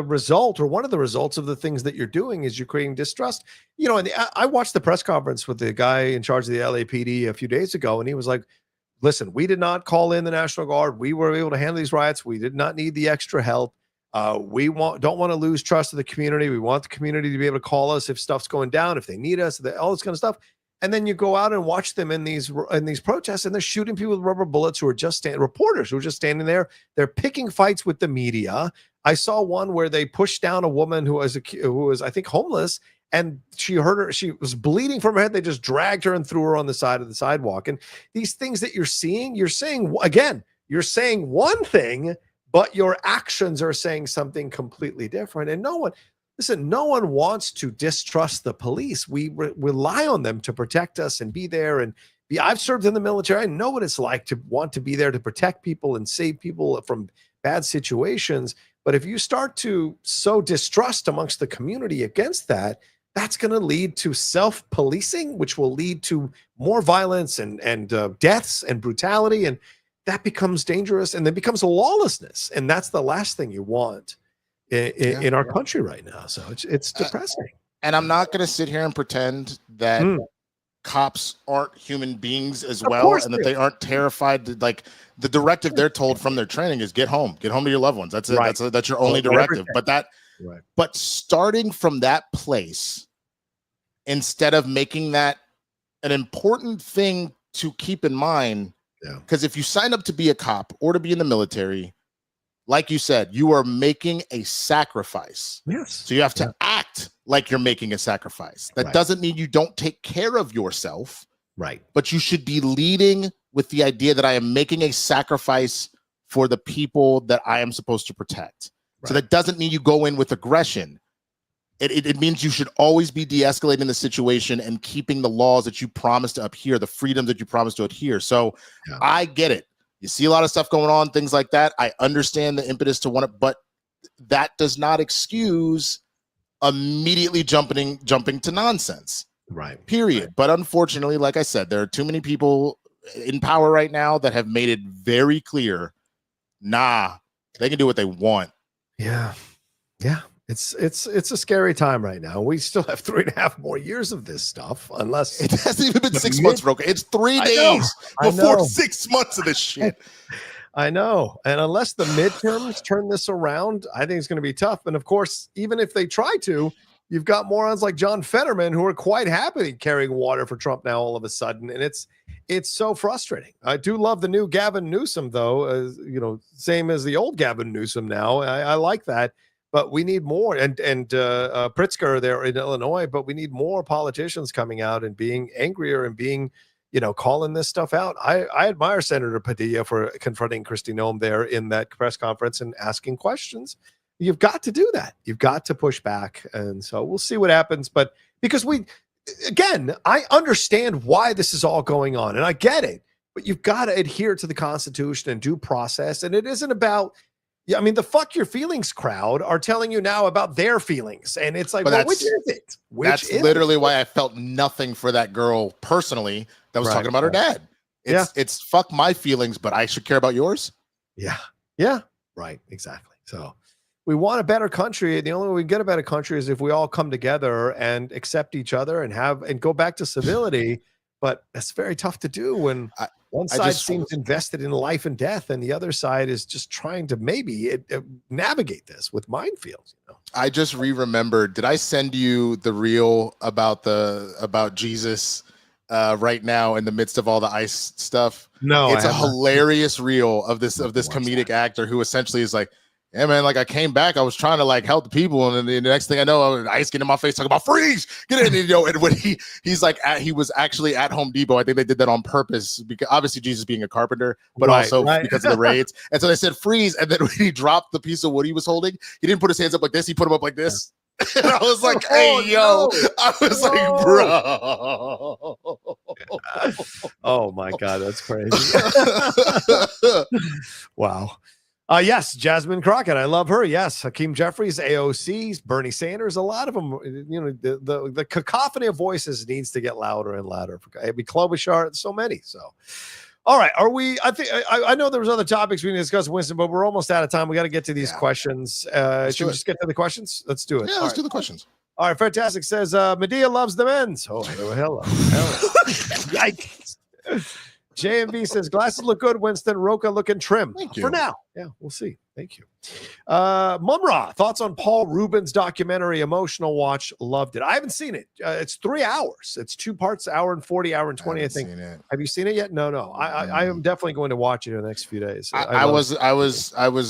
result, or one of the results of the things that you're doing is you're creating distrust. And I watched the press conference with the guy in charge of the LAPD a few days ago, and he was like, "Listen, we did not call in the National Guard. We were able to handle these riots. We did not need the extra help. We don't want to lose trust of the community. We want the community to be able to call us if stuff's going down, if they need us, all this kind of stuff." And then you go out and watch them in these protests, and they're shooting people with rubber bullets who are just reporters who are just standing there. They're picking fights with the media. I saw one where they pushed down a woman who was I think homeless, and she was bleeding from her head. They just dragged her and threw her on the side of the sidewalk. And these things that you're saying one thing, but your actions are saying something completely different. And no one wants to distrust the police. We rely on them to protect us and be there. I've served in the military. I know what it's like to want to be there to protect people and save people from bad situations. But if you start to sow distrust amongst the community against that, that's going to lead to self-policing, which will lead to more violence and deaths and brutality. And that becomes dangerous, and then becomes a lawlessness. And that's the last thing you want in our country right now. So it's depressing. And I'm not going to sit here and pretend that cops aren't human beings as well, and that they aren't terrified. Like, the directive they're told from their training is get home to your loved ones. That's it. That's your only directive. But starting from that place, instead of making that an important thing to keep in mind, because if you sign up to be a cop or to be in the military, like you said, you are making a sacrifice. Yes. So you have to act like you're making a sacrifice. That doesn't mean you don't take care of yourself. Right. But you should be leading with the idea that I am making a sacrifice for the people that I am supposed to protect. Right. So that doesn't mean you go in with aggression. It means you should always be de-escalating the situation and keeping the laws that you promised to adhere, the freedoms that you promised to adhere. So I get it. You see a lot of stuff going on, things like that. I understand the impetus to want it, but that does not excuse immediately jumping to nonsense. Right. Period. Right. But unfortunately, like I said, there are too many people in power right now that have made it very clear, they can do what they want. Yeah. Yeah. It's a scary time right now. We still have 3.5 more years of this stuff, unless it hasn't even been 6 months, Rocha. It's 3 days before 6 months of this shit. I know. And unless the midterms turn this around, I think it's going to be tough. And of course, even if they try to, you've got morons like John Fetterman who are quite happy carrying water for Trump now all of a sudden. And it's so frustrating. I do love the new Gavin Newsom, though, same as the old Gavin Newsom now. I like that. But we need more, and Pritzker there in Illinois. But we need more politicians coming out and being angrier and being, calling this stuff out. I admire Senator Padilla for confronting Kristi Noem there in that press conference and asking questions. You've got to do that. You've got to push back, and so we'll see what happens. But because I understand why this is all going on, and I get it. But you've got to adhere to the Constitution and due process, and it isn't about. Yeah, I mean, the fuck your feelings crowd are telling you now about their feelings. And it's like, well, which is it? That's literally why I felt nothing for that girl personally that was talking about her dad. It's fuck my feelings, but I should care about yours. Yeah. Yeah. Right. Exactly. So we want a better country. The only way we get a better country is if we all come together and accept each other and go back to civility. But that's very tough to do when one side seems invested in life and death, and the other side is just trying to maybe navigate this with minefields. I just remembered. Did I send you the reel about Jesus right now in the midst of all the ICE stuff? No, it's a hilarious reel of this comedic actor who essentially is like, yeah, man, like I came back, I was trying to help the people, and then the next thing I know, ice getting in my face talking about freeze, get in, and when he's like, he was actually at Home Depot. I think they did that on purpose because obviously Jesus being a carpenter, but also because of the raids. And so they said freeze, and then when he dropped the piece of wood he was holding, he didn't put his hands up like this, he put them up like this. And I was like, hey, yo, I was like, bro. Oh my God, that's crazy. Wow. Yes, Jasmine Crockett. I love her. Yes, Hakeem Jeffries, AOC, Bernie Sanders. A lot of them. The cacophony of voices needs to get louder and louder. Klobuchar, so many. So, all right. Are we? I know there was other topics we can discuss, Winston, but we're almost out of time. We got to get to these questions. Should we just get to the questions? Let's do it. Yeah, let's do the questions. All right. Fantastic. Says Medea loves the men's. Oh, hello. Yikes. JMV says glasses look good, Winston. Rocha looking trim. Thank you. For now. Yeah, we'll see. Thank you. Mumra, thoughts on Paul Rubens' documentary, Emotional Watch. Loved it. I haven't seen it. It's 3 hours. It's 2 parts, hour and 40, hour and 20, I think. Have you seen it yet? No. I am definitely going to watch it in the next few days. I was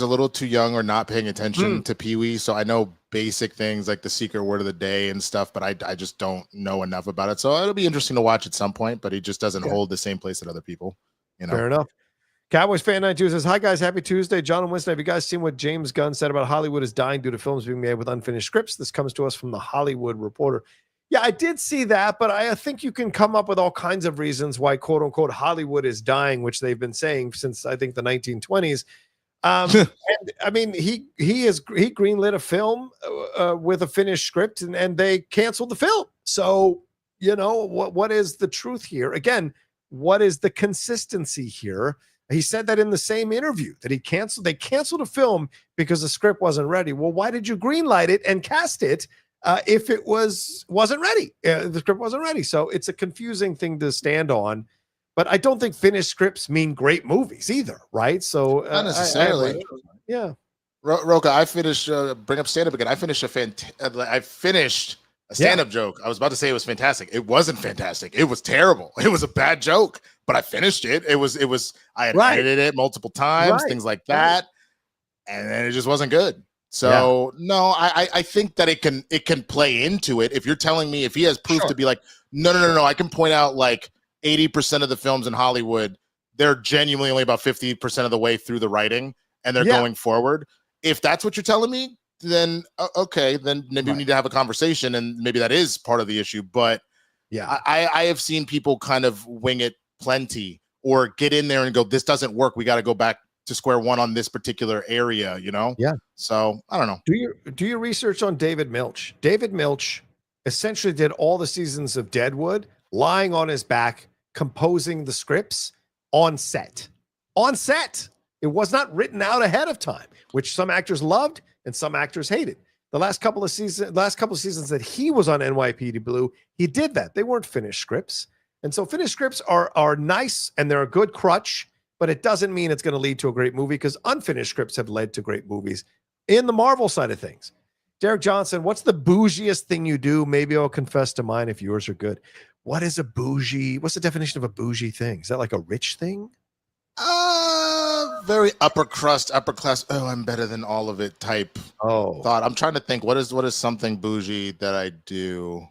a little too young or not paying attention to Pee-wee, so I know basic things like the secret word of the day and stuff, but I just don't know enough about it. So it'll be interesting to watch at some point, but he just doesn't hold the same place that other people. Fair enough. Cowboys fan 92 says, hi guys, happy Tuesday. John and Winston, have you guys seen what James Gunn said about Hollywood is dying due to films being made with unfinished scripts? This comes to us from the Hollywood Reporter. Yeah, I did see that, but I think you can come up with all kinds of reasons why quote unquote Hollywood is dying, which they've been saying since I think the 1920s. And I mean, he greenlit a film with a finished script and they canceled the film. So, what is the truth here? Again, what is the consistency here? He said that in the same interview that they canceled a film because the script wasn't ready. Well, why did you greenlight it and cast it if it wasn't ready? The script wasn't ready. So it's a confusing thing to stand on. But I don't think finished scripts mean great movies either, right? So not necessarily. Yeah. Rocha, I finished. Bring up stand up again. I finished a stand-up joke. I was about to say it was fantastic. It wasn't fantastic. It was terrible. It was a bad joke, but I finished it. It was. I had edited it multiple times, things like that, and then it just wasn't good. So no, I think that it can play into it. If you're telling me if he has proof to be like, no, I can point out like 80% of the films in Hollywood, they're genuinely only about 50% of the way through the writing, and they're going forward. If that's what you're telling me, then okay, then maybe we need to have a conversation, and maybe that is part of the issue. But I have seen people kind of wing it plenty or get in there and go, this doesn't work. We got to go back to square one on this particular area, Yeah. So I don't know. Do your research on David Milch. David Milch essentially did all the seasons of Deadwood lying on his back, composing the scripts on set. On set. It was not written out ahead of time, which some actors loved and some actors hated. The last couple of seasons that he was on NYPD Blue, he did that. They weren't finished scripts. And so finished scripts are nice and they're a good crutch, but it doesn't mean it's going to lead to a great movie because unfinished scripts have led to great movies in the Marvel side of things. Derek Johnson, what's the bougiest thing you do? Maybe I'll confess to mine if yours are good. What's the definition of a bougie thing? Is that like a rich thing? Very upper crust, upper class. Oh, I'm better than all of it type thought. I'm trying to think what is something bougie that I do.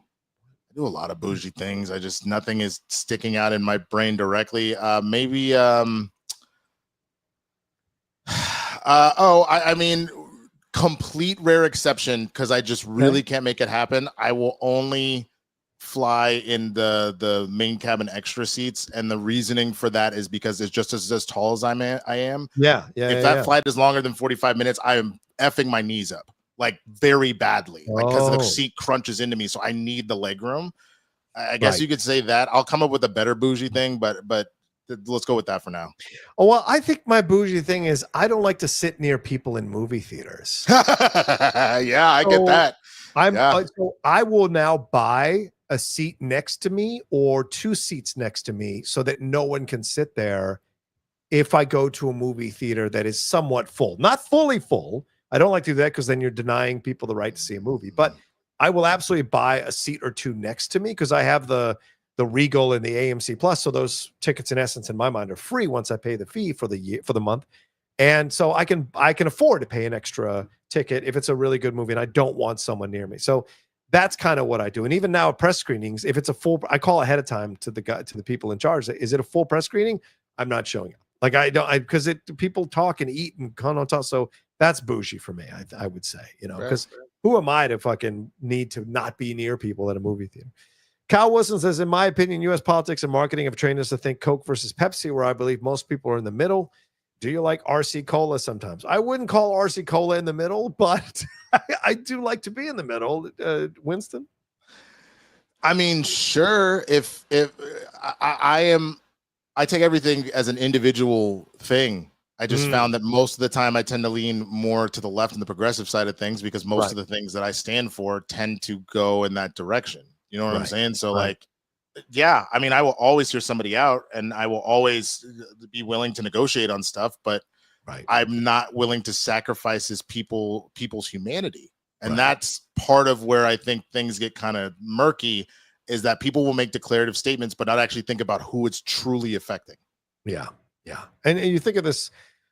I do a lot of bougie things. Nothing is sticking out in my brain directly. Maybe I mean, complete rare exception because I just really can't make it happen. I will only fly in the main cabin extra seats, and the reasoning for that is because it's just as tall as I am. If that flight is longer than 45 minutes, I am effing my knees up like very badly, like because the seat crunches into me, so I need the leg room. I guess you could say that. I'll come up with a better bougie thing, but let's go with that for now. Oh, well, I think my bougie thing is I don't like to sit near people in movie theaters. Yeah, I get that. So I will now buy a seat next to me or 2 seats next to me so that no one can sit there if I go to a movie theater that is somewhat full. Not fully full. I don't like to do that because then you're denying people the right to see a movie. But I will absolutely buy a seat or 2 next to me because I have the Regal and the AMC Plus. So those tickets, in essence, in my mind, are free once I pay the fee for the month. And so I can afford to pay an extra ticket if it's a really good movie and I don't want someone near me. So that's kind of what I do. And even now at press screenings, if it's a full, I call ahead of time to the people in charge. Is it a full press screening? I'm not showing up. Like because people talk and eat and kind of talk. So that's bougie for me. I would say, because who am I to fucking need to not be near people at a movie theater? Kyle Wilson says, in my opinion, U.S. politics and marketing have trained us to think Coke versus Pepsi, where I believe most people are in the middle. Do you like RC Cola sometimes? I wouldn't call RC Cola in the middle, but I do like to be in the middle. Winston? I mean, sure. If I take everything as an individual thing. I just found that most of the time I tend to lean more to the left and the progressive side of things because most of the things that I stand for tend to go in that direction. You know what I'm saying? So like, yeah, I mean, I will always hear somebody out and I will always be willing to negotiate on stuff, but I'm not willing to sacrifice people's humanity. And that's part of where I think things get kind of murky is that people will make declarative statements, but not actually think about who it's truly affecting. Yeah. Yeah. And you think of this,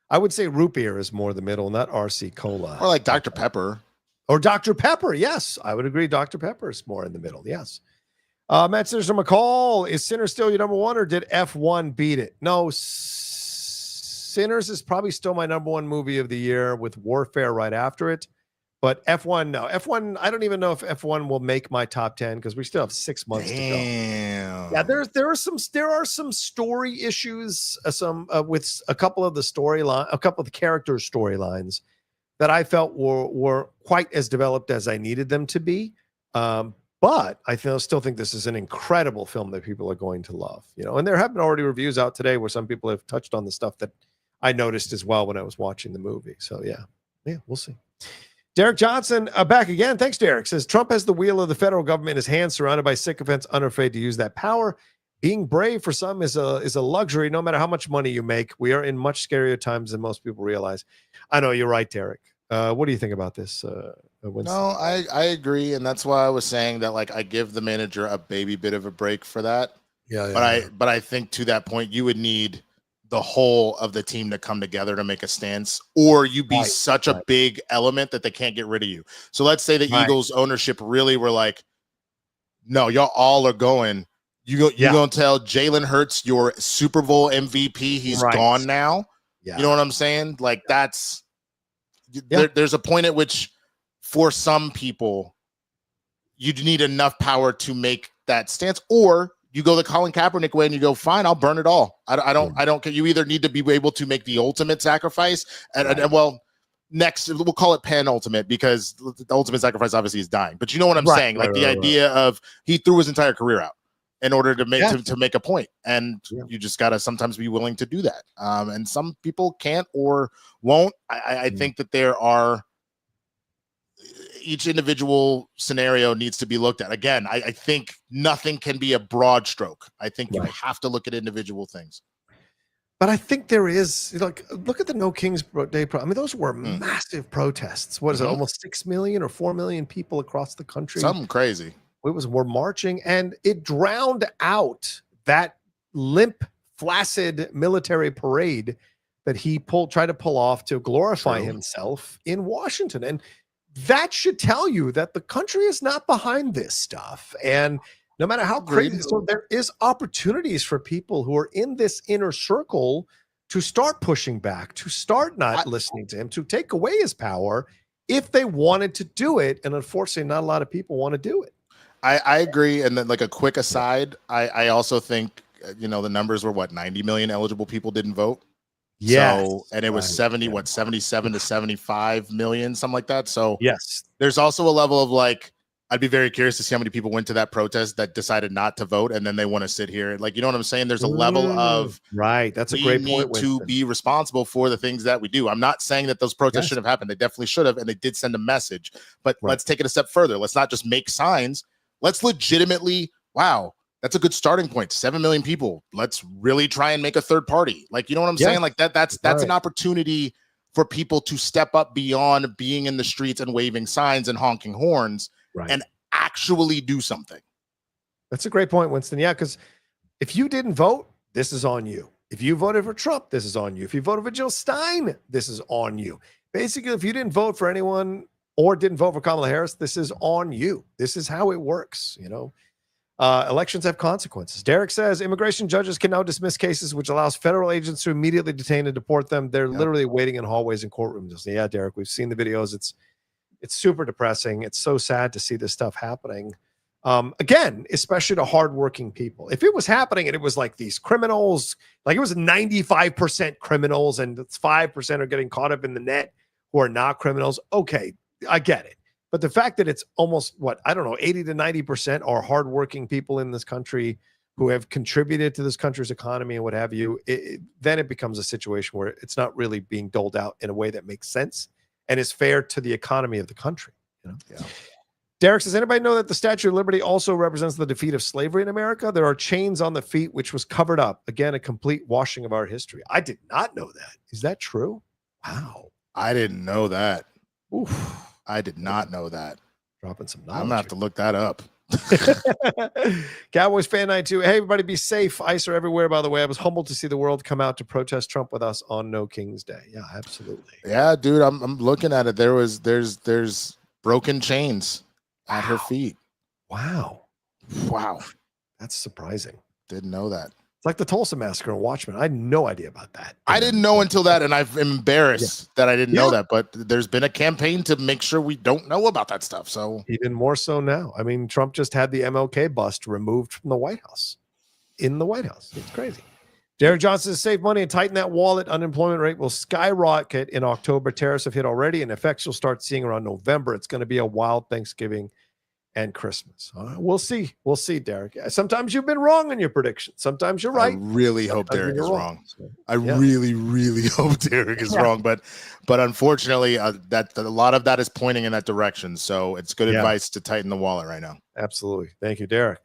I would say root beer is more the middle, not RC Cola. Or like Dr. Pepper. Or Dr. Pepper. Yes, I would agree. Dr. Pepper is more in the middle. Yes. Matt Sinners from McCall, is Sinners still your number one or did F1 beat it? No, Sinners is probably still my number one movie of the year with Warfare right after it. But F1, no. F1, I don't even know if F1 will make my top 10 because we still have 6 months to go. Yeah, there are some story issues, with a couple of the character storylines that I felt were quite as developed as I needed them to be. But I still think this is an incredible film that people are going to love. And there have been already reviews out today where some people have touched on the stuff that I noticed as well when I was watching the movie. So yeah, we'll see. Derek Johnson, back again. Thanks, Derek. Says Trump has the wheel of the federal government in his hands, surrounded by sycophants, unafraid to use that power. Being brave for some is a luxury, no matter how much money you make. We are in much scarier times than most people realize. I know you're right, Derek. What do you think about this? No, I agree, and that's why I was saying that. Like, I give the manager a baby bit of a break for that. But I think to that point, you would need the whole of the team to come together to make a stance, or you be such a big element that they can't get rid of you. So let's say the Eagles ownership really were like, no, y'all all are going. You're gonna tell Jalen Hurts, your Super Bowl MVP, he's gone now. Yeah. You know what I'm saying? Like there's a point at which for some people you need enough power to make that stance, or you go the Colin Kaepernick way and you go, fine, I'll burn it all. I don't care. You either need to be able to make the ultimate sacrifice and well, next we'll call it penultimate because the ultimate sacrifice obviously is dying. But you know what I'm saying? Like the idea of he threw his entire career out in order to make to make a point. And you just gotta sometimes be willing to do that. And some people can't or won't. I think that there are each individual scenario needs to be looked at. Again, I think nothing can be a broad stroke. I think you have to look at individual things. But I think there is, like, look at the No Kings Day. I mean, those were massive protests. What is it? Almost 6 million or 4 million people across the country. Something crazy. We're marching, and it drowned out that limp, flaccid military parade that he tried to pull off to glorify himself in Washington. And that should tell you that the country is not behind this stuff. And no matter how crazy, so there is opportunities for people who are in this inner circle to start pushing back, to start not listening to him, to take away his power if they wanted to do it. And unfortunately, not a lot of people want to do it. I agree. And then, like, a quick aside, I also think, the numbers were 90 million eligible people didn't vote. Yeah. So, and it was 77 to 75 million, something like that. So yes, there's also a level of, like, I'd be very curious to see how many people went to that protest that decided not to vote, and then they want to sit here. Like, you know what I'm saying? There's a level of That's a great point. We need to be responsible for the things that we do. I'm not saying that those protests shouldn't have happened. They definitely should have, and they did send a message. But let's take it a step further. Let's not just make signs. Let's legitimately, wow, that's a good starting point. 7 million people. Let's really try and make a third party. Like, you know what I'm saying? Like, that's an opportunity for people to step up beyond being in the streets and waving signs and honking horns. And actually do something. That's a great point, Winston. Yeah, because if you didn't vote, this is on you. If you voted for Trump, this is on you. If you voted for Jill Stein, this is on you. Basically, if you didn't vote for anyone or didn't vote for Kamala Harris, this is on you. This is how it works, Elections have consequences. Derek says immigration judges can now dismiss cases, which allows federal agents to immediately detain and deport them. They're literally waiting in hallways and courtrooms. Yeah, Derek, we've seen the videos. It's super depressing. It's so sad to see this stuff happening. Again, especially to hardworking people. If it was happening and it was like these criminals, like it was 95% criminals and 5% are getting caught up in the net who are not criminals. Okay, I get it. But the fact that it's almost 80 to 90% are hardworking people in this country who have contributed to this country's economy and what have you, then it becomes a situation where it's not really being doled out in a way that makes sense and is fair to the economy of the country. Derek says, anybody know that the Statue of Liberty also represents the defeat of slavery in America? There are chains on the feet, which was covered up. Again, a complete washing of our history. I did not know that. Is that true? Wow. I didn't know that. Oof. I did not know that. Dropping some knowledge. I'm going to have to look that up. Cowboys fan 92. Hey, everybody, be safe. ICE are everywhere, by the way. I was humbled to see the world come out to protest Trump with us on No King's Day. Yeah, absolutely. Yeah, dude, I'm looking at it. There's broken chains at her feet. Wow. That's surprising. Didn't know that. It's like the Tulsa Massacre and Watchmen. I had no idea about that. I didn't know until that, and I'm embarrassed that I didn't know that. But there's been a campaign to make sure we don't know about that stuff. So even more so now. I mean, Trump just had the MLK bust removed from the White House. In the White House. It's crazy. Derek Johnson says, save money and tighten that wallet. Unemployment rate will skyrocket in October. Tariffs have hit already, and effects you'll start seeing around November. It's going to be a wild Thanksgiving and Christmas. We'll see. We'll see, Derek. Sometimes you've been wrong in your predictions. Sometimes you're right. I really hope Derek is wrong. I really, really hope Derek is wrong. But unfortunately, that a lot of that is pointing in that direction. So it's good advice to tighten the wallet right now. Absolutely. Thank you, Derek.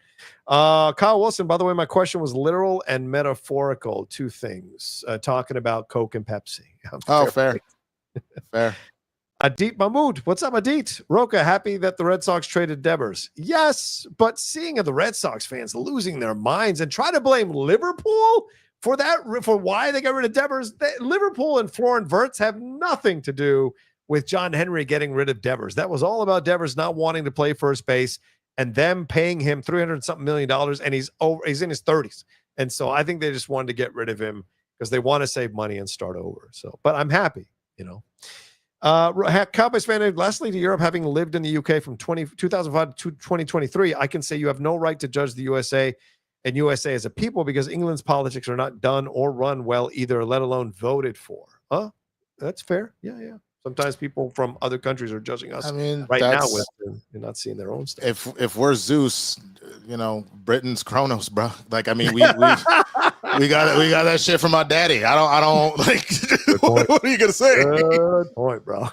Kyle Wilson, by the way, my question was literal and metaphorical. Two things. Talking about Coke and Pepsi. Fair. Fair. Adit Mahmood, what's up, Adit? Rocha, happy that the Red Sox traded Devers. Yes, but seeing the Red Sox fans losing their minds and try to blame Liverpool for why they got rid of Devers. Liverpool and Florent Wirtz have nothing to do with John Henry getting rid of Devers. That was all about Devers not wanting to play first base and them paying him $300-something million, and he's in his 30s. And so I think they just wanted to get rid of him because they want to save money and start over. So, but I'm happy, Cowboys fan, lastly to Europe, having lived in the UK from 2005 to 2023, I can say you have no right to judge the USA and USA as a people because England's politics are not done or run well either, let alone voted for. That's fair. Yeah. Sometimes people from other countries are judging us. I mean, right now, they're not seeing their own stuff. If we're Zeus, Britain's Kronos, bro. Like, I mean, we got that shit from our daddy. I don't like. What are you gonna say? Good point, bro.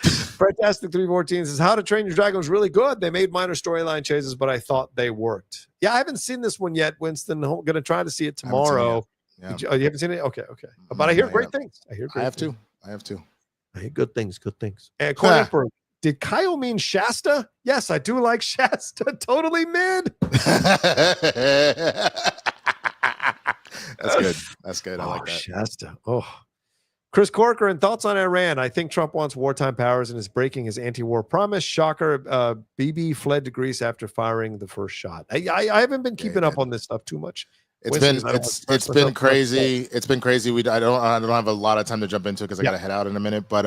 Fantastic 314 says, How to Train Your Dragon was really good. They made minor storyline changes, but I thought they worked. Yeah, I haven't seen this one yet, Winston. I'm gonna try to see it tomorrow. You haven't seen it? Okay. But I hear great things. I have to. I hear good things. And Corey Emperor, did Kyle mean Shasta? Yes, I do like Shasta. Totally mid. That's good. I like that. Shasta. Oh. Chris Corcoran, thoughts on Iran? I think Trump wants wartime powers and is breaking his anti-war promise. Shocker. Bibi fled to Greece after firing the first shot. I haven't been keeping up on this stuff too much. It's been crazy. It's been crazy. I don't have a lot of time to jump into it because I got to head out in a minute. But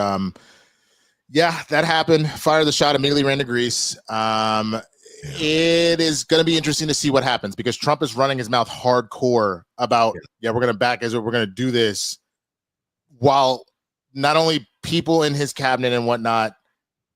yeah, that happened. Fired the shot, immediately ran to Greece. It is going to be interesting to see what happens because Trump is running his mouth hardcore about we're going to back Israel, we're going to do this, while not only people in his cabinet and whatnot,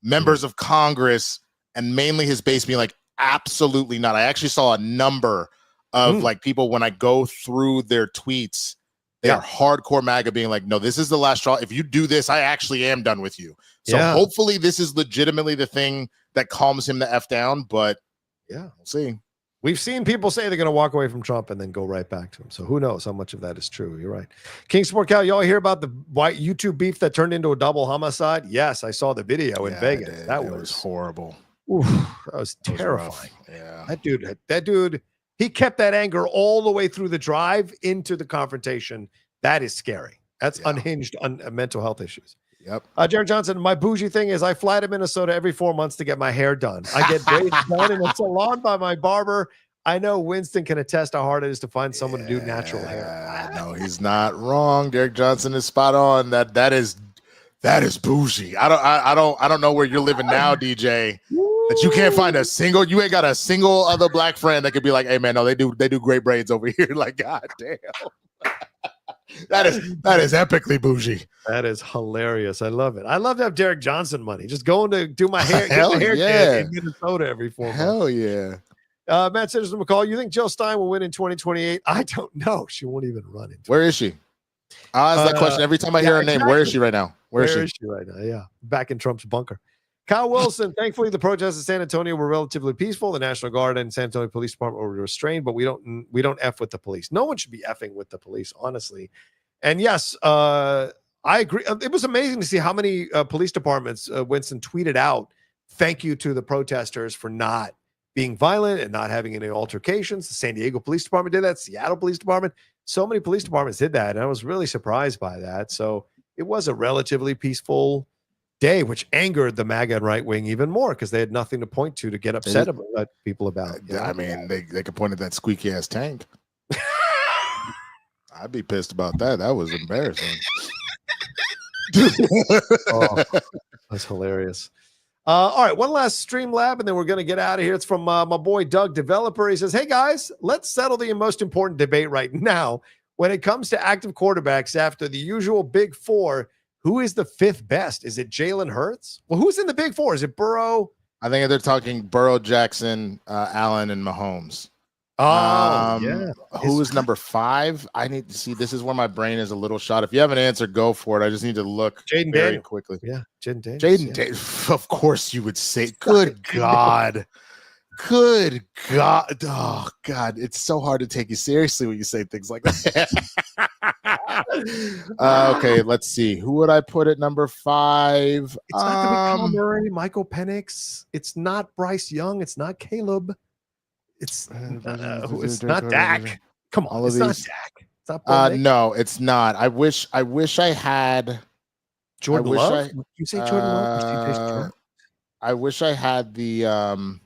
members of Congress, and mainly his base being like, absolutely not. I actually saw a number of like people when I go through their tweets, they are hardcore MAGA being like, no, this is the last straw. If you do this, I actually am done with you. So hopefully this is legitimately the thing that calms him the F down. But we'll see. We've seen people say they're going to walk away from Trump and then go right back to him. So who knows how much of that is true? You're right. King Sport Cal, y'all hear about the white YouTube beef that turned into a double homicide? Yes, I saw the video in Vegas. That was horrible. Oof, that was terrifying. That dude, he kept that anger all the way through the drive into the confrontation. That is scary. That's unhinged mental health issues. Yep. Jared Johnson, my bougie thing is I fly to Minnesota every 4 months to get my hair done. I get braids done in a salon by my barber. I know Winston can attest how hard it is to find someone to do natural hair. No, he's not wrong. Derek Johnson is spot on. That is bougie. I don't know where you're living now, DJ. That you can't find you ain't got a single other black friend that could be like, hey man, no, they do great braids over here. Like, god damn. That is epically bougie. That is hilarious. I love it. I love to have Derek Johnson money. Just going to do my hair, get my hair in Minnesota every 4 months. Hell yeah. Matt Citizen McCall, you think Jill Stein will win in 2028? I don't know. She won't even run it. Where is she? I ask that question every time I hear her name. Where is she right now? Where is she right now? Yeah. Back in Trump's bunker. Kyle Wilson, thankfully the protests in San Antonio were relatively peaceful. The National Guard and San Antonio Police Department were restrained, but we don't F with the police. No one should be effing with the police, honestly. And yes, I agree. It was amazing to see how many police departments Winston tweeted out, thank you to the protesters for not being violent and not having any altercations. The San Diego Police Department did that. Seattle Police Department. So many police departments did that. And I was really surprised by that. So it was a relatively peaceful day, which angered the MAGA and right wing even more because they had nothing to point to get upset about people about. I mean, they could point at that squeaky ass tank. I'd be pissed about that. That was embarrassing. Oh, that's hilarious. All right, one last Streamlab, and then we're going to get out of here. It's from my boy Doug Developer. He says, hey, guys, let's settle the most important debate right now. When it comes to active quarterbacks after the usual big four, who is the fifth best? Is it Jalen Hurts? Well, who's in the big four? Is it Burrow? I think they're talking Burrow, Jackson, Allen, and Mahomes. Who is number 5? I need to see. This is where my brain is a little shot. If you have an answer, go for it. I just need to look very quickly. Yeah, Jaden Daniels. Of course you would say. Good God. Good God. Oh, God. It's so hard to take you seriously when you say things like that. Okay, let's see. Who would I put at number 5? It's not going to be Kyler Murray, Michael Penix. It's not Bryce Young. It's not Caleb. It's not Dak. Come on, it's not Dak. It's not no, it's not. I wish I had Jordan Love. You say Jordan Love? I wish I had the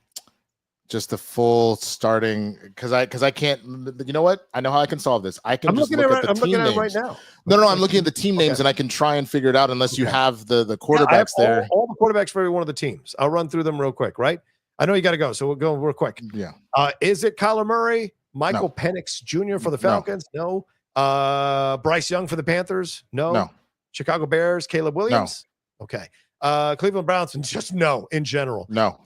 just the full starting because I can't. You know what? I know how I can solve this. I can. I'm looking at the team names right now. No, I'm looking at the team names and I can try and figure it out. Unless you have the quarterbacks there. All the quarterbacks for every one of the teams. I'll run through them real quick. Right. I know you got to go, so we'll go real quick. Yeah. Is it Kyler Murray, Michael Penix Jr. for the Falcons? No. Bryce Young for the Panthers? No. Chicago Bears, Caleb Williams? No. Okay. Cleveland Browns, just no in general. No.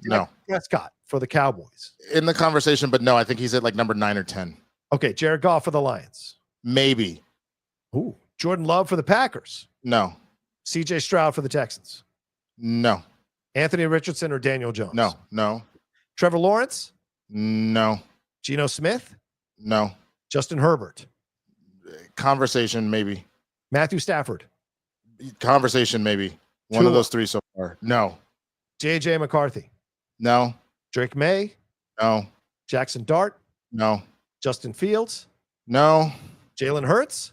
Prescott for the Cowboys. In the conversation, but no, I think he's at like number 9 or 10. Okay. Jared Goff for the Lions. Maybe. Ooh, Jordan Love for the Packers. No. CJ Stroud for the Texans. No. Anthony Richardson or Daniel Jones? No. Trevor Lawrence? No. Geno Smith? No. Justin Herbert? Conversation, maybe. Matthew Stafford? Conversation, maybe. One of those three so far. No. J.J. McCarthy? No. Drake May? No. Jackson Dart? No. Justin Fields? No. Jalen Hurts?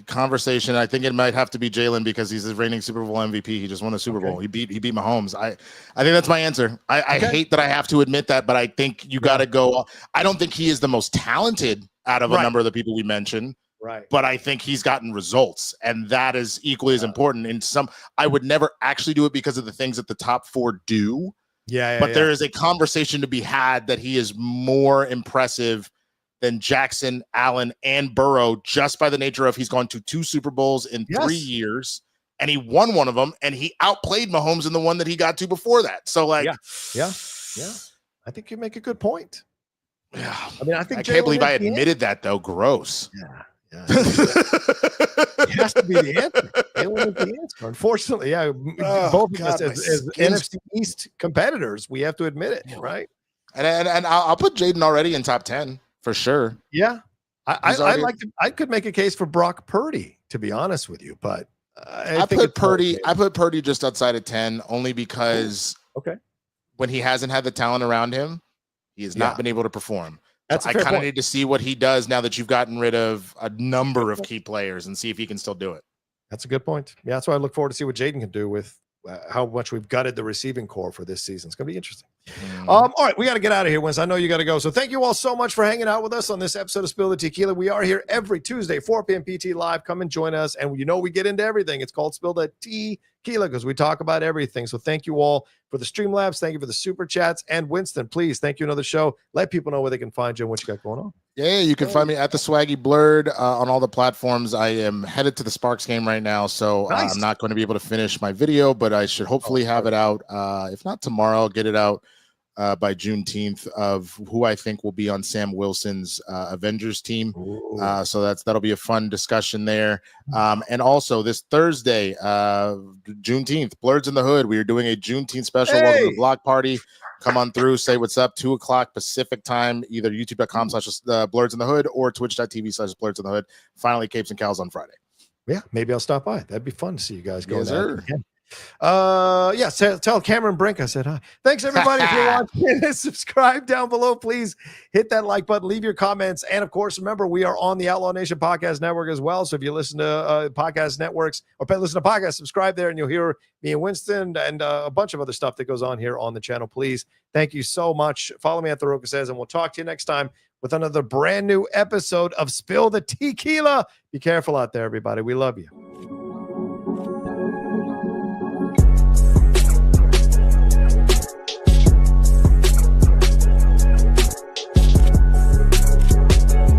Conversation. I think it might have to be Jalen because he's the reigning Super Bowl MVP. He just won a Super Bowl. He beat Mahomes. I think that's my answer. I hate that I have to admit that, but I think you got to go. I don't think he is the most talented out of a number of the people we mentioned. Right. But I think he's gotten results, and that is equally as important. In some, I would never actually do it because of the things that the top four do. But there is a conversation to be had that he is more impressive than Jackson, Allen, and Burrow just by the nature of he's gone to 2 Super Bowls in 3 years, and he won one of them, and he outplayed Mahomes in the one that he got to before that. So, like, yeah. I think you make a good point. Yeah, I mean, I can't believe I admitted that though. Gross. Yeah. It has to be the answer. Jalen is the answer. Unfortunately, both of us as NFC East competitors, we have to admit it, right? And I'll put Jaden already in top 10 for sure. Yeah, I could make a case for Brock Purdy, to be honest with you, but I put Purdy just outside of 10 only because when he hasn't had the talent around him, he has not been able to perform. I kind of need to see what he does now that you've gotten rid of a number of key players and see if he can still do it. That's a good point. Yeah, that's why I look forward to see what Jaden can do with how much we've gutted the receiving core for this season. It's going to be interesting. All right, we got to get out of here, Winston. I know you got to go. So thank you all so much for hanging out with us on this episode of Spill the Tequila. We are here every Tuesday, 4 p.m. PT Live. Come and join us. And we get into everything. It's called Spill the Tequila because we talk about everything. So thank you all for the Streamlabs. Thank you for the Super Chats. And Winston, please, thank you another show. Let people know where they can find you and what you got going on. Yeah, you can find me at the Swaggy Blurred on all the platforms. I am headed to the Sparks game right now, so I'm not going to be able to finish my video, but I should hopefully have it out. If not tomorrow, I'll get it out by Juneteenth of who I think will be on Sam Wilson's Avengers team. So that'll be a fun discussion there. And also this Thursday, Juneteenth, Blurs in the Hood. We are doing a Juneteenth special. Welcome to the block party. Come on through, say what's up, 2:00 Pacific time, either youtube.com/Blurs in the Hood or twitch.tv/Blurs in the Hood. Finally, Capes and Cows on Friday. Yeah, maybe I'll stop by. That'd be fun to see you guys go. Yes, sir. Tell Cameron Brink I said hi. Thanks everybody for watching. Subscribe down below, please hit that like button, leave your comments, and of course remember we are on the Outlaw Nation Podcast Network as well. So if you listen to podcast networks or listen to podcasts, subscribe there and you'll hear me and Winston and a bunch of other stuff that goes on here on the channel. Please, thank you so much. Follow me at the Rocha Says, and we'll talk to you next time with another brand new episode of Spill the Tequila. Be careful out there, everybody. We love you.